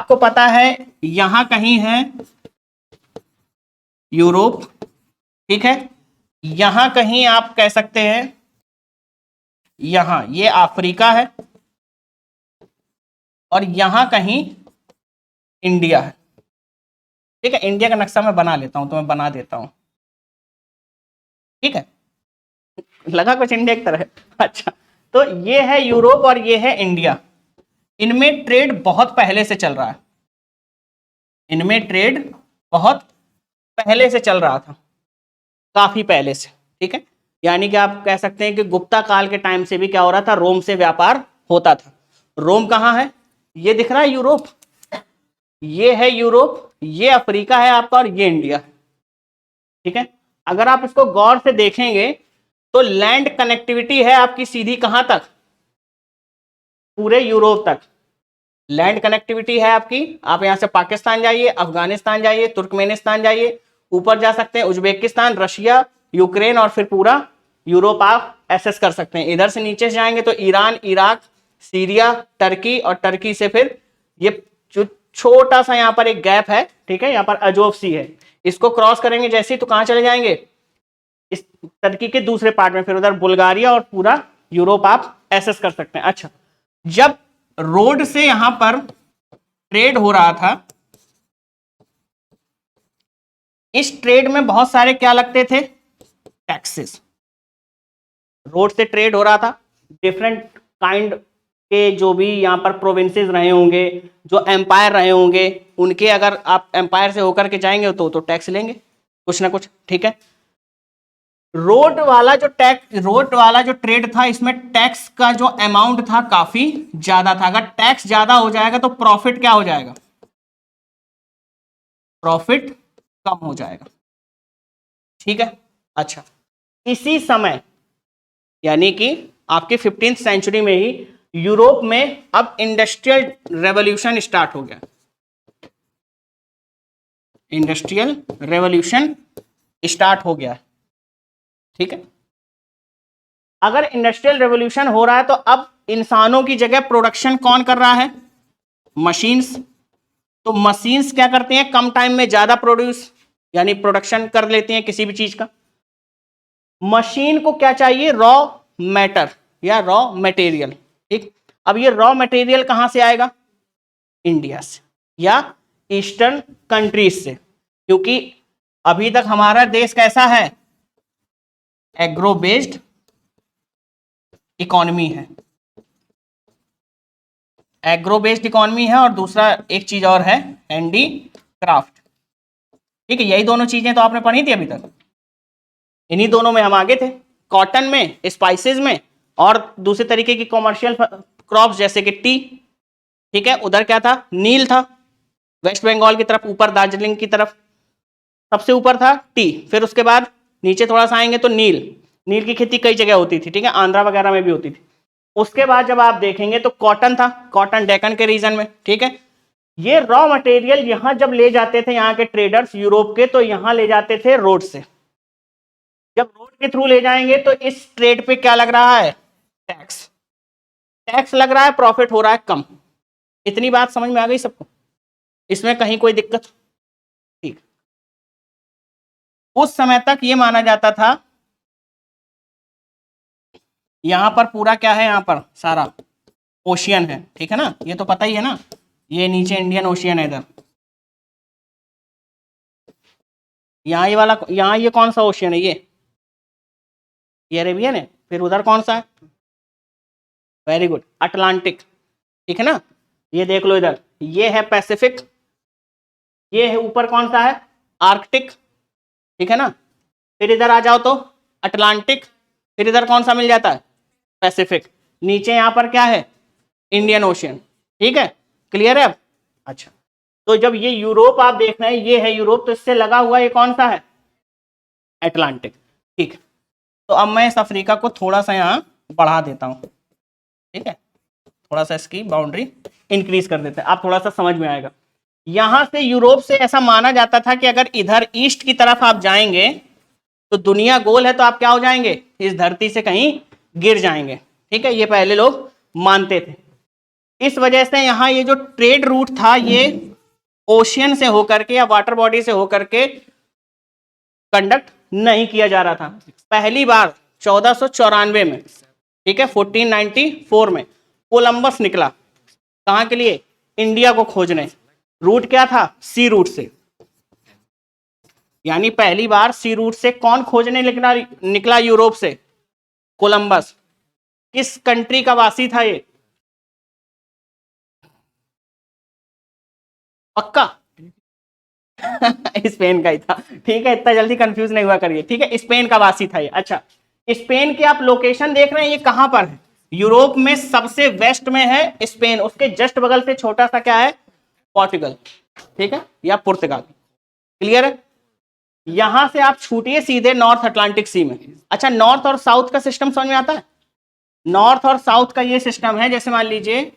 आपको पता है यहां कहीं है यूरोप, ठीक है, यहां कहीं आप कह सकते हैं यहां ये अफ्रीका है, और यहां कहीं इंडिया है। ठीक है, इंडिया का नक्शा मैं बना लेता हूं, तो मैं बना देता हूं, ठीक है, लगा कुछ इंडिया की तरह। अच्छा, तो ये है यूरोप और ये है इंडिया। इनमें ट्रेड बहुत पहले से चल रहा है, इनमें ट्रेड बहुत पहले से चल रहा था, काफी पहले से, ठीक है। यानी कि आप कह सकते हैं कि गुप्ता काल के टाइम से भी क्या हो रहा था, रोम से व्यापार होता था। रोम कहाँ है, ये दिख रहा है यूरोप, ये है यूरोप, ये अफ्रीका है आपका, और ये इंडिया, ठीक है। अगर आप इसको गौर से देखेंगे तो लैंड कनेक्टिविटी है आपकी सीधी कहां तक, पूरे यूरोप तक लैंड कनेक्टिविटी है आपकी। आप यहां से पाकिस्तान जाइए, अफगानिस्तान जाइए, तुर्कमेनिस्तान जाइए, ऊपर जा सकते हैं उज्बेकिस्तान, रशिया, यूक्रेन, और फिर पूरा यूरोप आप एक्सेस कर सकते हैं। इधर से नीचे से जाएंगे तो ईरान, इराक, सीरिया, टर्की, और टर्की से फिर ये जो छोटा सा यहाँ पर एक गैप है, ठीक है, यहाँ पर अजोव सी है, इसको क्रॉस करेंगे जैसे ही तो कहां चले जाएंगे, इस टर्की के दूसरे पार्ट में, फिर उधर बुल्गारिया और पूरा यूरोप आप एक्सेस कर सकते हैं। अच्छा, जब रोड से यहां पर ट्रेड हो रहा था, इस ट्रेड में बहुत सारे क्या लगते थे, टैक्सेस। रोड से ट्रेड हो रहा था, डिफरेंट काइंड के जो भी यहां पर प्रोविंसेस रहे होंगे, जो एम्पायर रहे होंगे, उनके अगर आप एम्पायर से होकर के जाएंगे तो टैक्स लेंगे कुछ ना कुछ, ठीक है। रोड वाला जो ट्रेड था, इसमें टैक्स का जो अमाउंट था काफी ज्यादा था। अगर टैक्स ज्यादा हो जाएगा तो प्रॉफिट क्या हो जाएगा, प्रॉफिट कम हो जाएगा, ठीक है। अच्छा, इसी समय यानी कि आपके 15th सेंचुरी में ही यूरोप में अब इंडस्ट्रियल रेवोल्यूशन स्टार्ट हो गया, इंडस्ट्रियल रेवोल्यूशन स्टार्ट हो गया, ठीक है। अगर इंडस्ट्रियल रेवोल्यूशन हो रहा है तो अब इंसानों की जगह प्रोडक्शन कौन कर रहा है, मशीन्स। तो मशीन्स क्या करती हैं, कम टाइम में ज्यादा प्रोड्यूस यानी प्रोडक्शन कर लेती हैं किसी भी चीज का। मशीन को क्या चाहिए, रॉ मैटर या रॉ मटेरियल, ठीक। अब ये रॉ मटेरियल कहां से आएगा, इंडिया से या ईस्टर्न कंट्रीज से, क्योंकि अभी तक हमारा देश कैसा है, एग्रो बेस्ड इकोनॉमी है, एग्रो बेस्ड इकोनॉमी है, और दूसरा एक चीज और है, हैंडी क्राफ्ट, ठीक है। यही दोनों चीजें तो आपने पढ़ी थी अभी तक, इन्हीं दोनों में हम आगे थे, कॉटन में, स्पाइसेस में, और दूसरे तरीके की कॉमर्शियल क्रॉप्स जैसे कि टी, ठीक है। उधर क्या था, नील था, वेस्ट बंगाल की तरफ ऊपर, दार्जिलिंग की तरफ सबसे ऊपर था टी, फिर उसके बाद नीचे थोड़ा सा आएंगे तो नील, नील की खेती कई जगह होती थी, ठीक है, आंध्रा वगैरह में भी होती थी। उसके बाद जब आप देखेंगे तो कॉटन था, कॉटन डेक्कन के रीजन में, ठीक है। ये रॉ मटेरियल यहां जब ले जाते थे यहाँ के ट्रेडर्स यूरोप के, तो यहां ले जाते थे रोड से। जब रोड के थ्रू ले जाएंगे तो इस ट्रेड पे क्या लग रहा है, टैक्स, टैक्स लग रहा है, प्रॉफिट हो रहा है कम। इतनी बात समझ में आ गई सबको, इसमें कहीं कोई दिक्कत, ठीक। उस समय तक ये माना जाता था यहां पर पूरा क्या है, यहां पर सारा ओशियन है, ठीक है ना, ये तो पता ही है ना, ये नीचे इंडियन ओशियन है, इधर यहाँ ये वाला, यहाँ ये कौन सा ओशियन है, ये अरेबियन है, फिर उधर कौन सा है, वेरी गुड, अटलांटिक, ठीक है ना। ये देख लो इधर, ये है पैसिफिक, ये है ऊपर कौन सा है, आर्कटिक, ठीक है ना। फिर इधर आ जाओ तो अटलांटिक, फिर इधर कौन सा मिल जाता है, पैसिफिक, नीचे यहाँ पर क्या है, इंडियन ओशियन, ठीक है, क्लियर है अब। अच्छा, तो जब ये यूरोप आप देख रहे हैं, ये है यूरोप, तो इससे लगा हुआ ये कौन सा है, अटलांटिक, ठीक है। तो अब मैं इस अफ्रीका को थोड़ा सा यहाँ बढ़ा देता हूँ, ठीक है, थोड़ा सा इसकी बाउंड्री इंक्रीज कर देते हैं, आप थोड़ा सा समझ में आएगा। यहां से यूरोप से ऐसा माना जाता था कि अगर इधर ईस्ट की तरफ आप जाएंगे तो दुनिया गोल है, तो आप क्या हो जाएंगे, इस धरती से कहीं गिर जाएंगे, ठीक है, ये पहले लोग मानते थे। इस वजह से यहाँ ये जो ट्रेड रूट था ये ओशियन से होकर के या वाटर बॉडी से होकर के कंडक्ट नहीं किया जा रहा था। पहली बार 1494 में, ठीक है, 1494 में कोलंबस निकला कहां के लिए? इंडिया को खोजने। रूट क्या था? सी रूट से। यानी पहली बार सी रूट से कौन खोजने निकला यूरोप से? कोलंबस। किस कंट्री का वासी था ये? पक्का? स्पेन का ही था, ठीक है, इतना जल्दी कंफ्यूज नहीं हुआ करिए, ठीक है, स्पेन का वासी था ये। अच्छा, स्पेन की आप लोकेशन देख रहे हैं, ये कहां पर है? यूरोप में सबसे वेस्ट में है स्पेन, उसके जस्ट बगल से छोटा सा क्या है? पोर्टुगल, ठीक है, या पुर्तगाल। क्लियर है? यहां से आप छूटिए सीधे नॉर्थ अटलांटिक सी में। अच्छा, नॉर्थ और साउथ का सिस्टम समझ में आता है? नॉर्थ और साउथ का ये सिस्टम है, जैसे मान लीजिए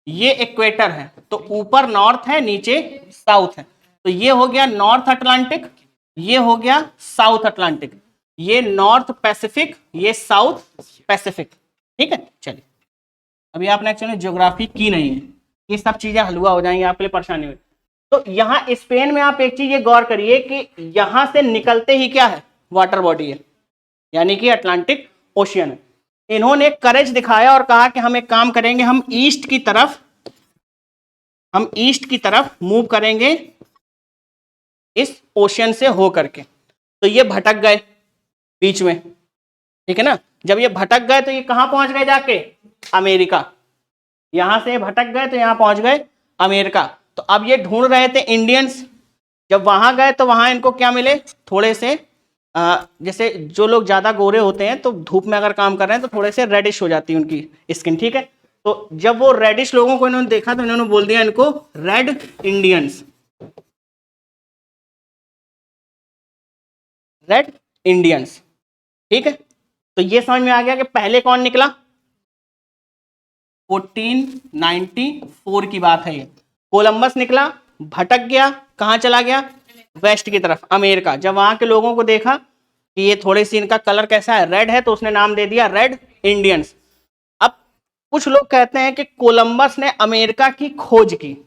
ये इक्वेटर है, तो ऊपर नॉर्थ है, नीचे साउथ है, तो ये हो गया नॉर्थ अटलांटिक, ये हो गया साउथ अटलांटिक, ये नॉर्थ पैसिफिक, ये साउथ पैसिफिक, ठीक है। चलिए, अभी आपने एक्चुअली ज्योग्राफी की नहीं है, ये सब चीजें हलवा हो जाएंगी आपके लिए, परेशानी हुई। तो यहाँ स्पेन में आप एक चीज ये गौर करिए कि यहां से निकलते ही क्या है? वाटर बॉडी है, यानी कि अटलांटिक ओशियन है। इन्होंने करेज दिखाया और कहा कि हम एक काम करेंगे, हम ईस्ट की तरफ मूव करेंगे इस ओशियन से हो करके। तो ये भटक गए बीच में, ठीक है ना। जब ये भटक गए तो ये कहां पहुंच गए जाके? अमेरिका। यहां से भटक गए तो यहां पहुंच गए अमेरिका। तो अब ये ढूंढ रहे थे इंडियंस, जब वहां गए तो वहां इनको क्या मिले? थोड़े से जैसे जो लोग ज्यादा गोरे होते हैं तो धूप में अगर काम कर रहे हैं तो थोड़े से रेडिश हो जाती है उनकी स्किन, ठीक है। तो जब वो रेडिश लोगों को इन्होंने देखा तो इन्होंने बोल दिया इनको रेड इंडियंस, रेड इंडियंस, ठीक है। तो ये समझ में आ गया कि पहले कौन निकला? 1494 की बात है ये। कोलंबस निकला, भटक गया, कहां चला गया? वेस्ट की तरफ, अमेरिका। जब वहां के लोगों को देखा कि ये थोड़े सी इनका कलर कैसा है? रेड है, तो उसने नाम दे दिया रेड इंडियंस। अब कुछ लोग कहते हैं कि कोलंबस ने अमेरिका की खोज की,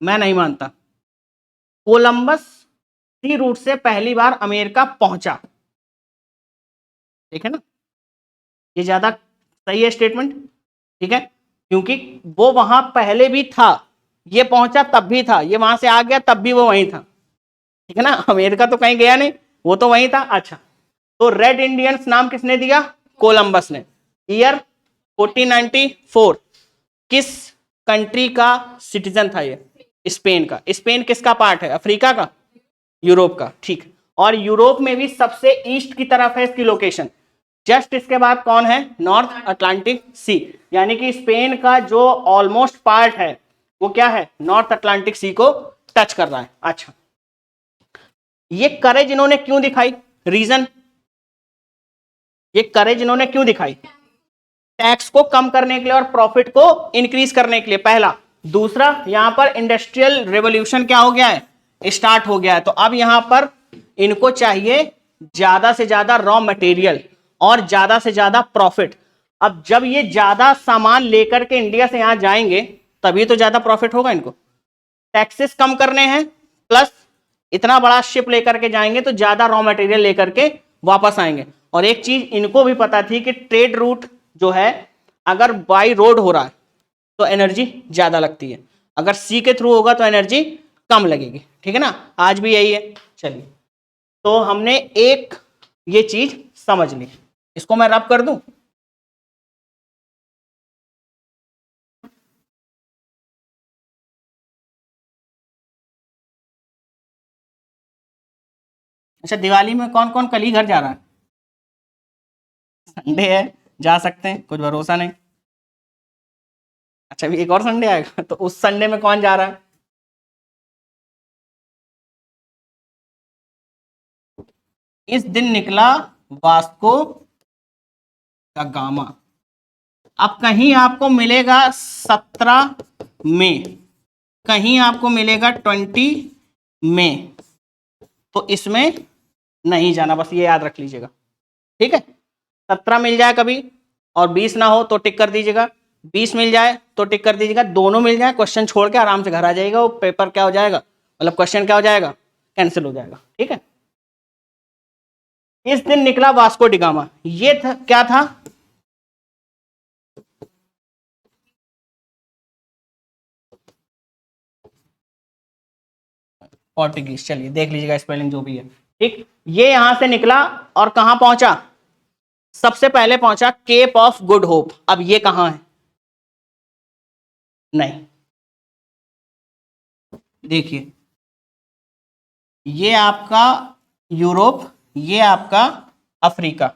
मैं नहीं मानता। कोलंबस सी रूट से पहली बार अमेरिका पहुंचा, ठीक है ना, ये ज्यादा सही है स्टेटमेंट, ठीक है, क्योंकि वो वहां पहले भी था, ये पहुंचा तब भी था, ये वहां से आ गया तब भी वो वहीं था, ठीक है ना। अमेरिका तो कहीं गया नहीं, वो तो वहीं था। अच्छा, तो रेड इंडियंस नाम किसने दिया? कोलंबस ने। ईयर 1494। किस कंट्री का सिटीजन था ये? स्पेन का। स्पेन किसका पार्ट है? अफ्रीका का? यूरोप का, ठीक। और यूरोप में भी सबसे ईस्ट की तरफ है इसकी लोकेशन। जस्ट इसके बाद कौन है? नॉर्थ अटलांटिक सी। यानी कि स्पेन का जो ऑलमोस्ट पार्ट है वो क्या है? नॉर्थ अटलांटिक सी को टच कर रहा है। अच्छा, ये करेज इन्होंने क्यों दिखाई? रीजन, ये करेज इन्होंने क्यों दिखाई? टैक्स को कम करने के लिए और प्रॉफिट को इंक्रीज करने के लिए, पहला। दूसरा, यहां पर इंडस्ट्रियल रेवोल्यूशन क्या हो गया है? स्टार्ट हो गया है। तो अब यहां पर इनको चाहिए ज्यादा से ज्यादा रॉ मटेरियल और ज्यादा से ज्यादा प्रॉफिट। अब जब ये ज्यादा सामान लेकर के इंडिया से यहां जाएंगे तभी तो ज्यादा प्रॉफिट होगा इनको। टैक्सेस कम करने हैं, प्लस इतना बड़ा शिप लेकर के जाएंगे तो ज्यादा रॉ मटेरियल लेकर के वापस आएंगे। और एक चीज इनको भी पता थी कि ट्रेड रूट जो है, अगर बाई रोड हो रहा है तो एनर्जी ज्यादा लगती है, अगर सी के थ्रू होगा तो एनर्जी कम लगेगी, ठीक है ना। आज भी यही है। चलिए, तो हमने एक ये चीज समझ ली, इसको मैं रब कर दूं। अच्छा, दिवाली में कौन कौन कल ही घर जा रहा है? संडे है, जा सकते हैं, कुछ भरोसा नहीं। अच्छा, अभी एक और संडे आएगा तो उस संडे में कौन जा रहा है? इस दिन निकला वास्को का गामा। अब कहीं आपको मिलेगा 17 मई, कहीं आपको मिलेगा 20 मई, तो इसमें नहीं जाना, बस ये याद रख लीजिएगा, ठीक है। 17 मिल जाए कभी और 20 ना हो तो टिक कर दीजिएगा, 20 मिल जाए तो टिक कर दीजिएगा, दोनों मिल जाए क्वेश्चन छोड़ के आराम से घर आ जाएगा, वो पेपर क्या हो जाएगा, मतलब क्वेश्चन क्या हो जाएगा, कैंसिल हो जाएगा। ठीक है। इस दिन निकला वास्को डिगामा, ये था क्या था, पोर्टुगीज। चलिए देख लीजिएगा स्पेलिंग जो भी है। ठीक, ये यहां से निकला और कहां पहुंचा, सबसे पहले पहुंचा केप ऑफ गुड होप। अब ये कहां है, नहीं, देखिए ये आपका यूरोप, ये आपका अफ्रीका,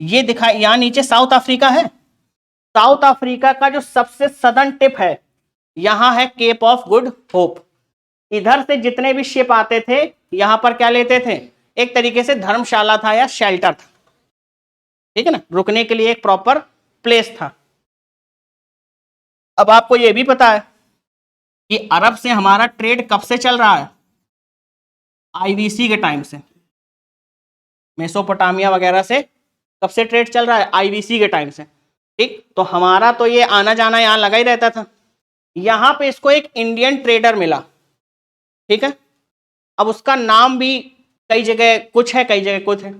ये दिखा, यहां नीचे साउथ अफ्रीका है। साउथ अफ्रीका का जो सबसे सदर्न टिप है, यहां है केप ऑफ गुड होप। इधर से जितने भी शिप आते थे यहां पर क्या लेते थे, एक तरीके से धर्मशाला था या शेल्टर था। ठीक है ना, रुकने के लिए एक प्रॉपर प्लेस था। अब आपको यह भी पता है कि अरब से हमारा ट्रेड कब से चल रहा है, आईवीसी के टाइम से, मेसोपोटामिया वगैरह से कब से ट्रेड चल रहा है, आईवीसी के टाइम से। ठीक, तो हमारा तो ये आना जाना यहां लगा ही रहता था। यहां पे इसको एक इंडियन ट्रेडर मिला। ठीक है, अब उसका नाम भी कई जगह कुछ है, कई जगह कुछ है।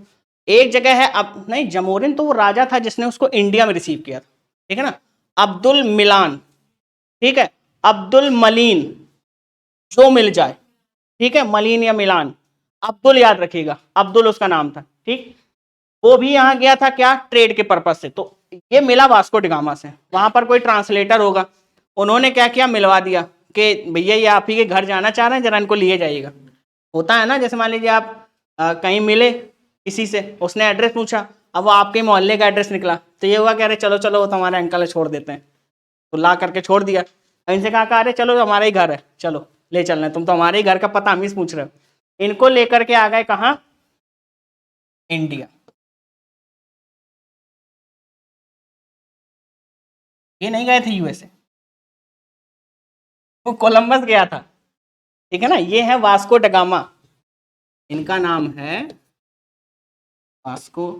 एक जगह है, अब नहीं, जमोरिन तो वो राजा था जिसने उसको इंडिया में रिसीव किया था। ठीक है ना, अब्दुल मिलान, ठीक है, अब्दुल मलीन, जो मिल जाए। ठीक है, मलीन या मिलान, अब्दुल याद रखिएगा, अब्दुल उसका नाम था। ठीक, वो भी यहां गया था क्या, ट्रेड के पर्पज से। तो ये मिला वास्को डिगामा से, वहां पर कोई ट्रांसलेटर होगा, उन्होंने क्या किया, मिलवा दिया कि भैया ये आप ही के घर जाना चाह रहे हैं, जरा इनको लिए जाइएगा। होता है ना, जैसे मान लीजिए आप कहीं मिले किसी से, उसने एड्रेस पूछा, अब वो आपके मोहल्ले का एड्रेस निकला, तो ये हुआ कह रहे चलो चलो वो तो हमारे अंकल है, छोड़ देते हैं। तो ला करके छोड़ दिया। इनसे कहा अरे चलो हमारा ही घर है, चलो ले चलना है, तुम तो हमारे ही घर का पता हम ही से पूछ रहे हो। इनको लेकर के आ गए कहाँ, इंडिया। ये नहीं गए थे यूएसए, वो कोलंबस गया था। ठीक है ना, ये है वास्को डगामा, इनका नाम है वास्को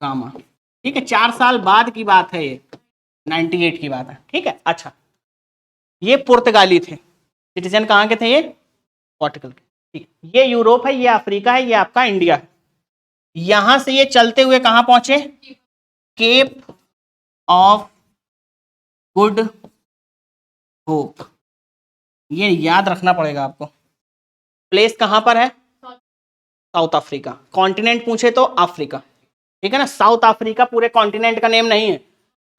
गामा। ठीक है, 4 साल बाद की बात है ये, 98 की बात है। ठीक है, अच्छा, ये पुर्तगाली थे, सिटीजन कहाँ के थे ये, पोर्टुगल के। ठीक, ये यूरोप है, ये अफ्रीका है, ये आपका इंडिया है। यहां से ये चलते हुए कहां पहुंचे, केप ऑफ गुड होप। ये याद रखना पड़ेगा आपको। प्लेस कहां पर है, साउथ अफ्रीका। कॉन्टिनेंट पूछे तो अफ्रीका। ठीक है ना, साउथ अफ्रीका पूरे कॉन्टिनेंट का नेम नहीं है,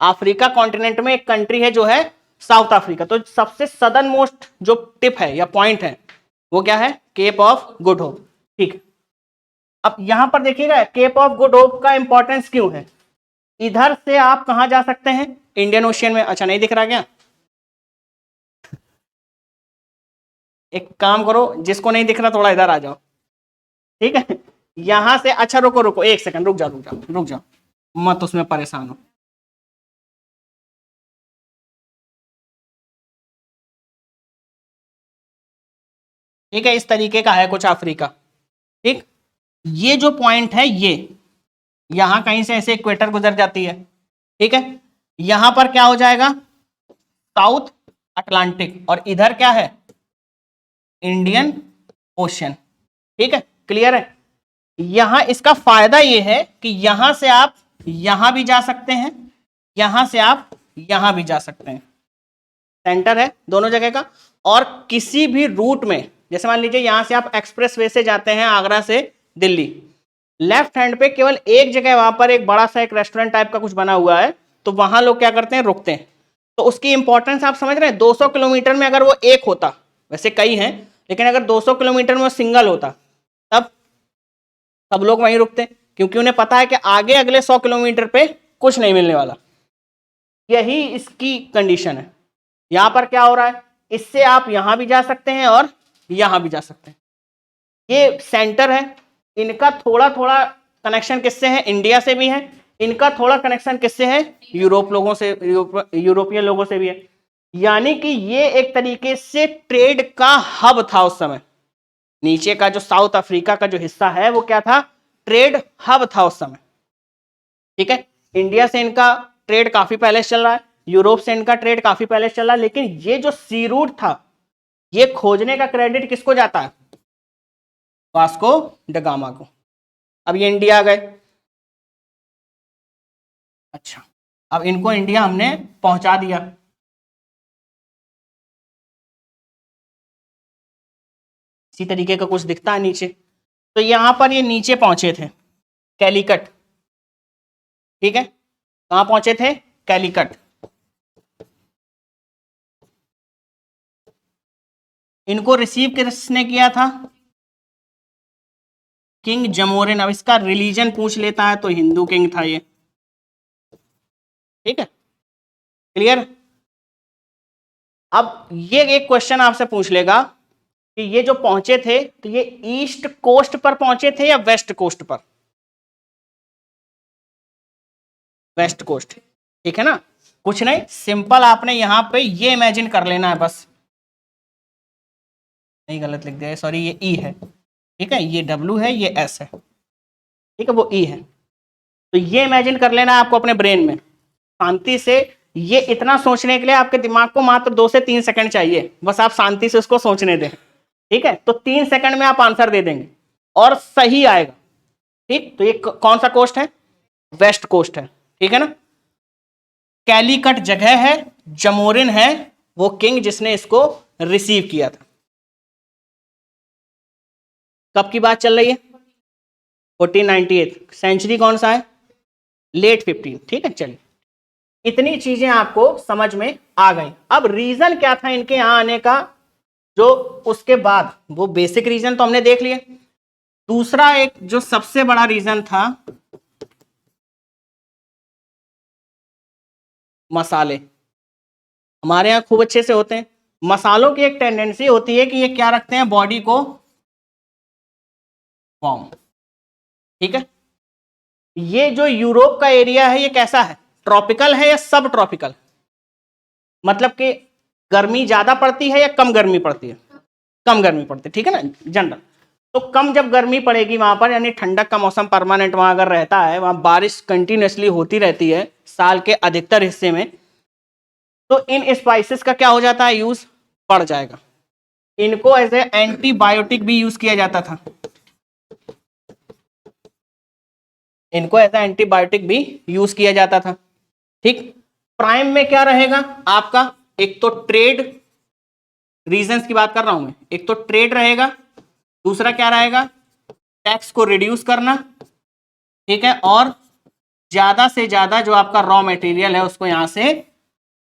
अफ्रीका कॉन्टिनेंट में एक कंट्री है जो है साउथ अफ्रीका। तो सबसे सदर्न मोस्ट जो टिप है या पॉइंट है वो क्या है, केप ऑफ गुड होप। ठीक है, अब यहां पर देखिएगा केप ऑफ गुड होप का इंपॉर्टेंस क्यों है। इधर से आप कहां जा सकते हैं, इंडियन ओशियन में। अच्छा, नहीं दिख रहा क्या, एक काम करो, जिसको नहीं दिख रहा थोड़ा इधर आ जाओ। ठीक है, यहां से, अच्छा रुको रुको एक सेकंड, रुक जाओ रुक जाओ रुक जाओ, मत उसमें परेशान हो। ठीक है, इस तरीके का है कुछ अफ्रीका। ठीक, ये जो पॉइंट है ये यहां कहीं से ऐसे इक्वेटर गुजर जाती है। ठीक है, यहां पर क्या हो जाएगा, साउथ अटलांटिक, और इधर क्या है, इंडियन ओशियन। ठीक है, क्लियर है। यहां इसका फायदा यह है कि यहां से आप यहां भी जा सकते हैं, यहां से आप यहां भी जा सकते हैं, सेंटर है दोनों जगह का। और किसी भी रूट में, जैसे मान लीजिए यहां से आप एक्सप्रेस वे से जाते हैं आगरा से दिल्ली, लेफ्ट हैंड पे केवल एक जगह, वहां पर एक बड़ा सा एक रेस्टोरेंट टाइप का कुछ बना हुआ है, तो वहां लोग क्या करते हैं, रुकते हैं। तो उसकी इंपॉर्टेंस आप समझ रहे हैं, 200 किलोमीटर में अगर वो एक होता, वैसे कई हैं, लेकिन अगर 200 किलोमीटर में वो सिंगल होता, तब सब लोग वहीं रुकते, क्योंकि उन्हें पता है कि आगे अगले 100 किलोमीटर पे कुछ नहीं मिलने वाला। यही इसकी कंडीशन है। यहां पर क्या हो रहा है, इससे आप यहां भी जा सकते हैं और यहां भी जा सकते हैं। ये सेंटर है, इनका थोड़ा थोड़ा कनेक्शन किससे है, इंडिया से भी है। इनका थोड़ा कनेक्शन किससे है, यूरोप लोगों से, यूरोपियन लोगों से भी है। यानी कि ये एक तरीके से ट्रेड का हब था उस समय। नीचे का जो साउथ अफ्रीका का जो हिस्सा है वो क्या था, ट्रेड हब था उस समय। ठीक है, इंडिया से इनका ट्रेड काफी पहले से चल रहा है, यूरोप से इनका ट्रेड काफी पहले से चल रहा है, लेकिन ये जो सी रूट था ये खोजने का क्रेडिट किसको जाता है? वास्को ड गामा को। अब ये इंडिया आ गए, अच्छा अब इनको इंडिया हमने पहुंचा दिया, इसी तरीके का कुछ दिखता है नीचे। तो यहां पर ये नीचे पहुंचे थे कैलीकट, ठीक है, कहां पहुंचे थे? कैलीकट। इनको रिसीव किसने किया था? किंग जमोरिन। अब इसका रिलीजन पूछ लेता है तो हिंदू किंग था ये, ठीक है, क्लियर। अब ये एक क्वेश्चन आपसे पूछ लेगा कि ये जो पहुंचे थे तो ये ईस्ट कोस्ट पर पहुंचे थे या वेस्ट कोस्ट पर? वेस्ट कोस्ट, ठीक है ना। कुछ नहीं, सिंपल आपने यहां पे ये इमेजिन कर लेना है बस। नहीं गलत लिख दिया, सॉरी, ये ई है, ठीक है, ये डब्ल्यू है, ये एस है, ठीक है, वो ई है। तो ये इमेजिन कर लेना है आपको अपने ब्रेन में शांति से। ये इतना सोचने के लिए आपके दिमाग को मात्र 2 से 3 सेकंड चाहिए, बस आप शांति से उसको सोचने दें, ठीक है। तो 3 सेकंड में आप आंसर दे देंगे और सही आएगा, ठीक। तो ये कौन सा कोस्ट है? वेस्ट कोस्ट है, ठीक है ना। कैलीकट जगह है, जमोरिन है वो किंग जिसने इसको रिसीव किया था। कब की बात चल रही है? 1498। सेंचुरी कौन सा है? लेट 15, ठीक है। चलिए, इतनी चीजें आपको समझ में आ गई। अब रीजन क्या था इनके यहां आने का, जो उसके बाद वो बेसिक रीजन तो हमने देख लिए। दूसरा एक जो सबसे बड़ा रीजन था, मसाले हमारे यहाँ खूब अच्छे से होते हैं। मसालों की एक टेंडेंसी होती है कि ये क्या रखते हैं? बॉडी को वार्म, ठीक है। ये जो यूरोप का एरिया है ये कैसा है? ट्रॉपिकल है या सब ट्रॉपिकल? मतलब कि गर्मी ज्यादा पड़ती है या कम गर्मी पड़ती है? कम गर्मी पड़ती है, ठीक है ना, जनरल। तो कम जब गर्मी पड़ेगी वहां पर, यानी ठंडक का मौसम परमानेंट वहां अगर रहता है, वहां बारिश कंटिन्यूसली होती रहती है साल के अधिकतर हिस्से में, तो इन स्पाइसेस का क्या हो जाता है? यूज बढ़ जाएगा। इनको एज ए एंटीबायोटिक भी यूज किया जाता था, इनको एज ए एंटीबायोटिक भी यूज किया जाता था, ठीक। प्राइम में क्या रहेगा आपका? एक तो ट्रेड रीजंस की बात कर रहा हूं मैं, एक तो ट्रेड रहेगा, दूसरा क्या रहेगा? टैक्स को रिड्यूस करना, ठीक है, और ज्यादा से ज्यादा जो आपका रॉ मटेरियल है उसको यहां से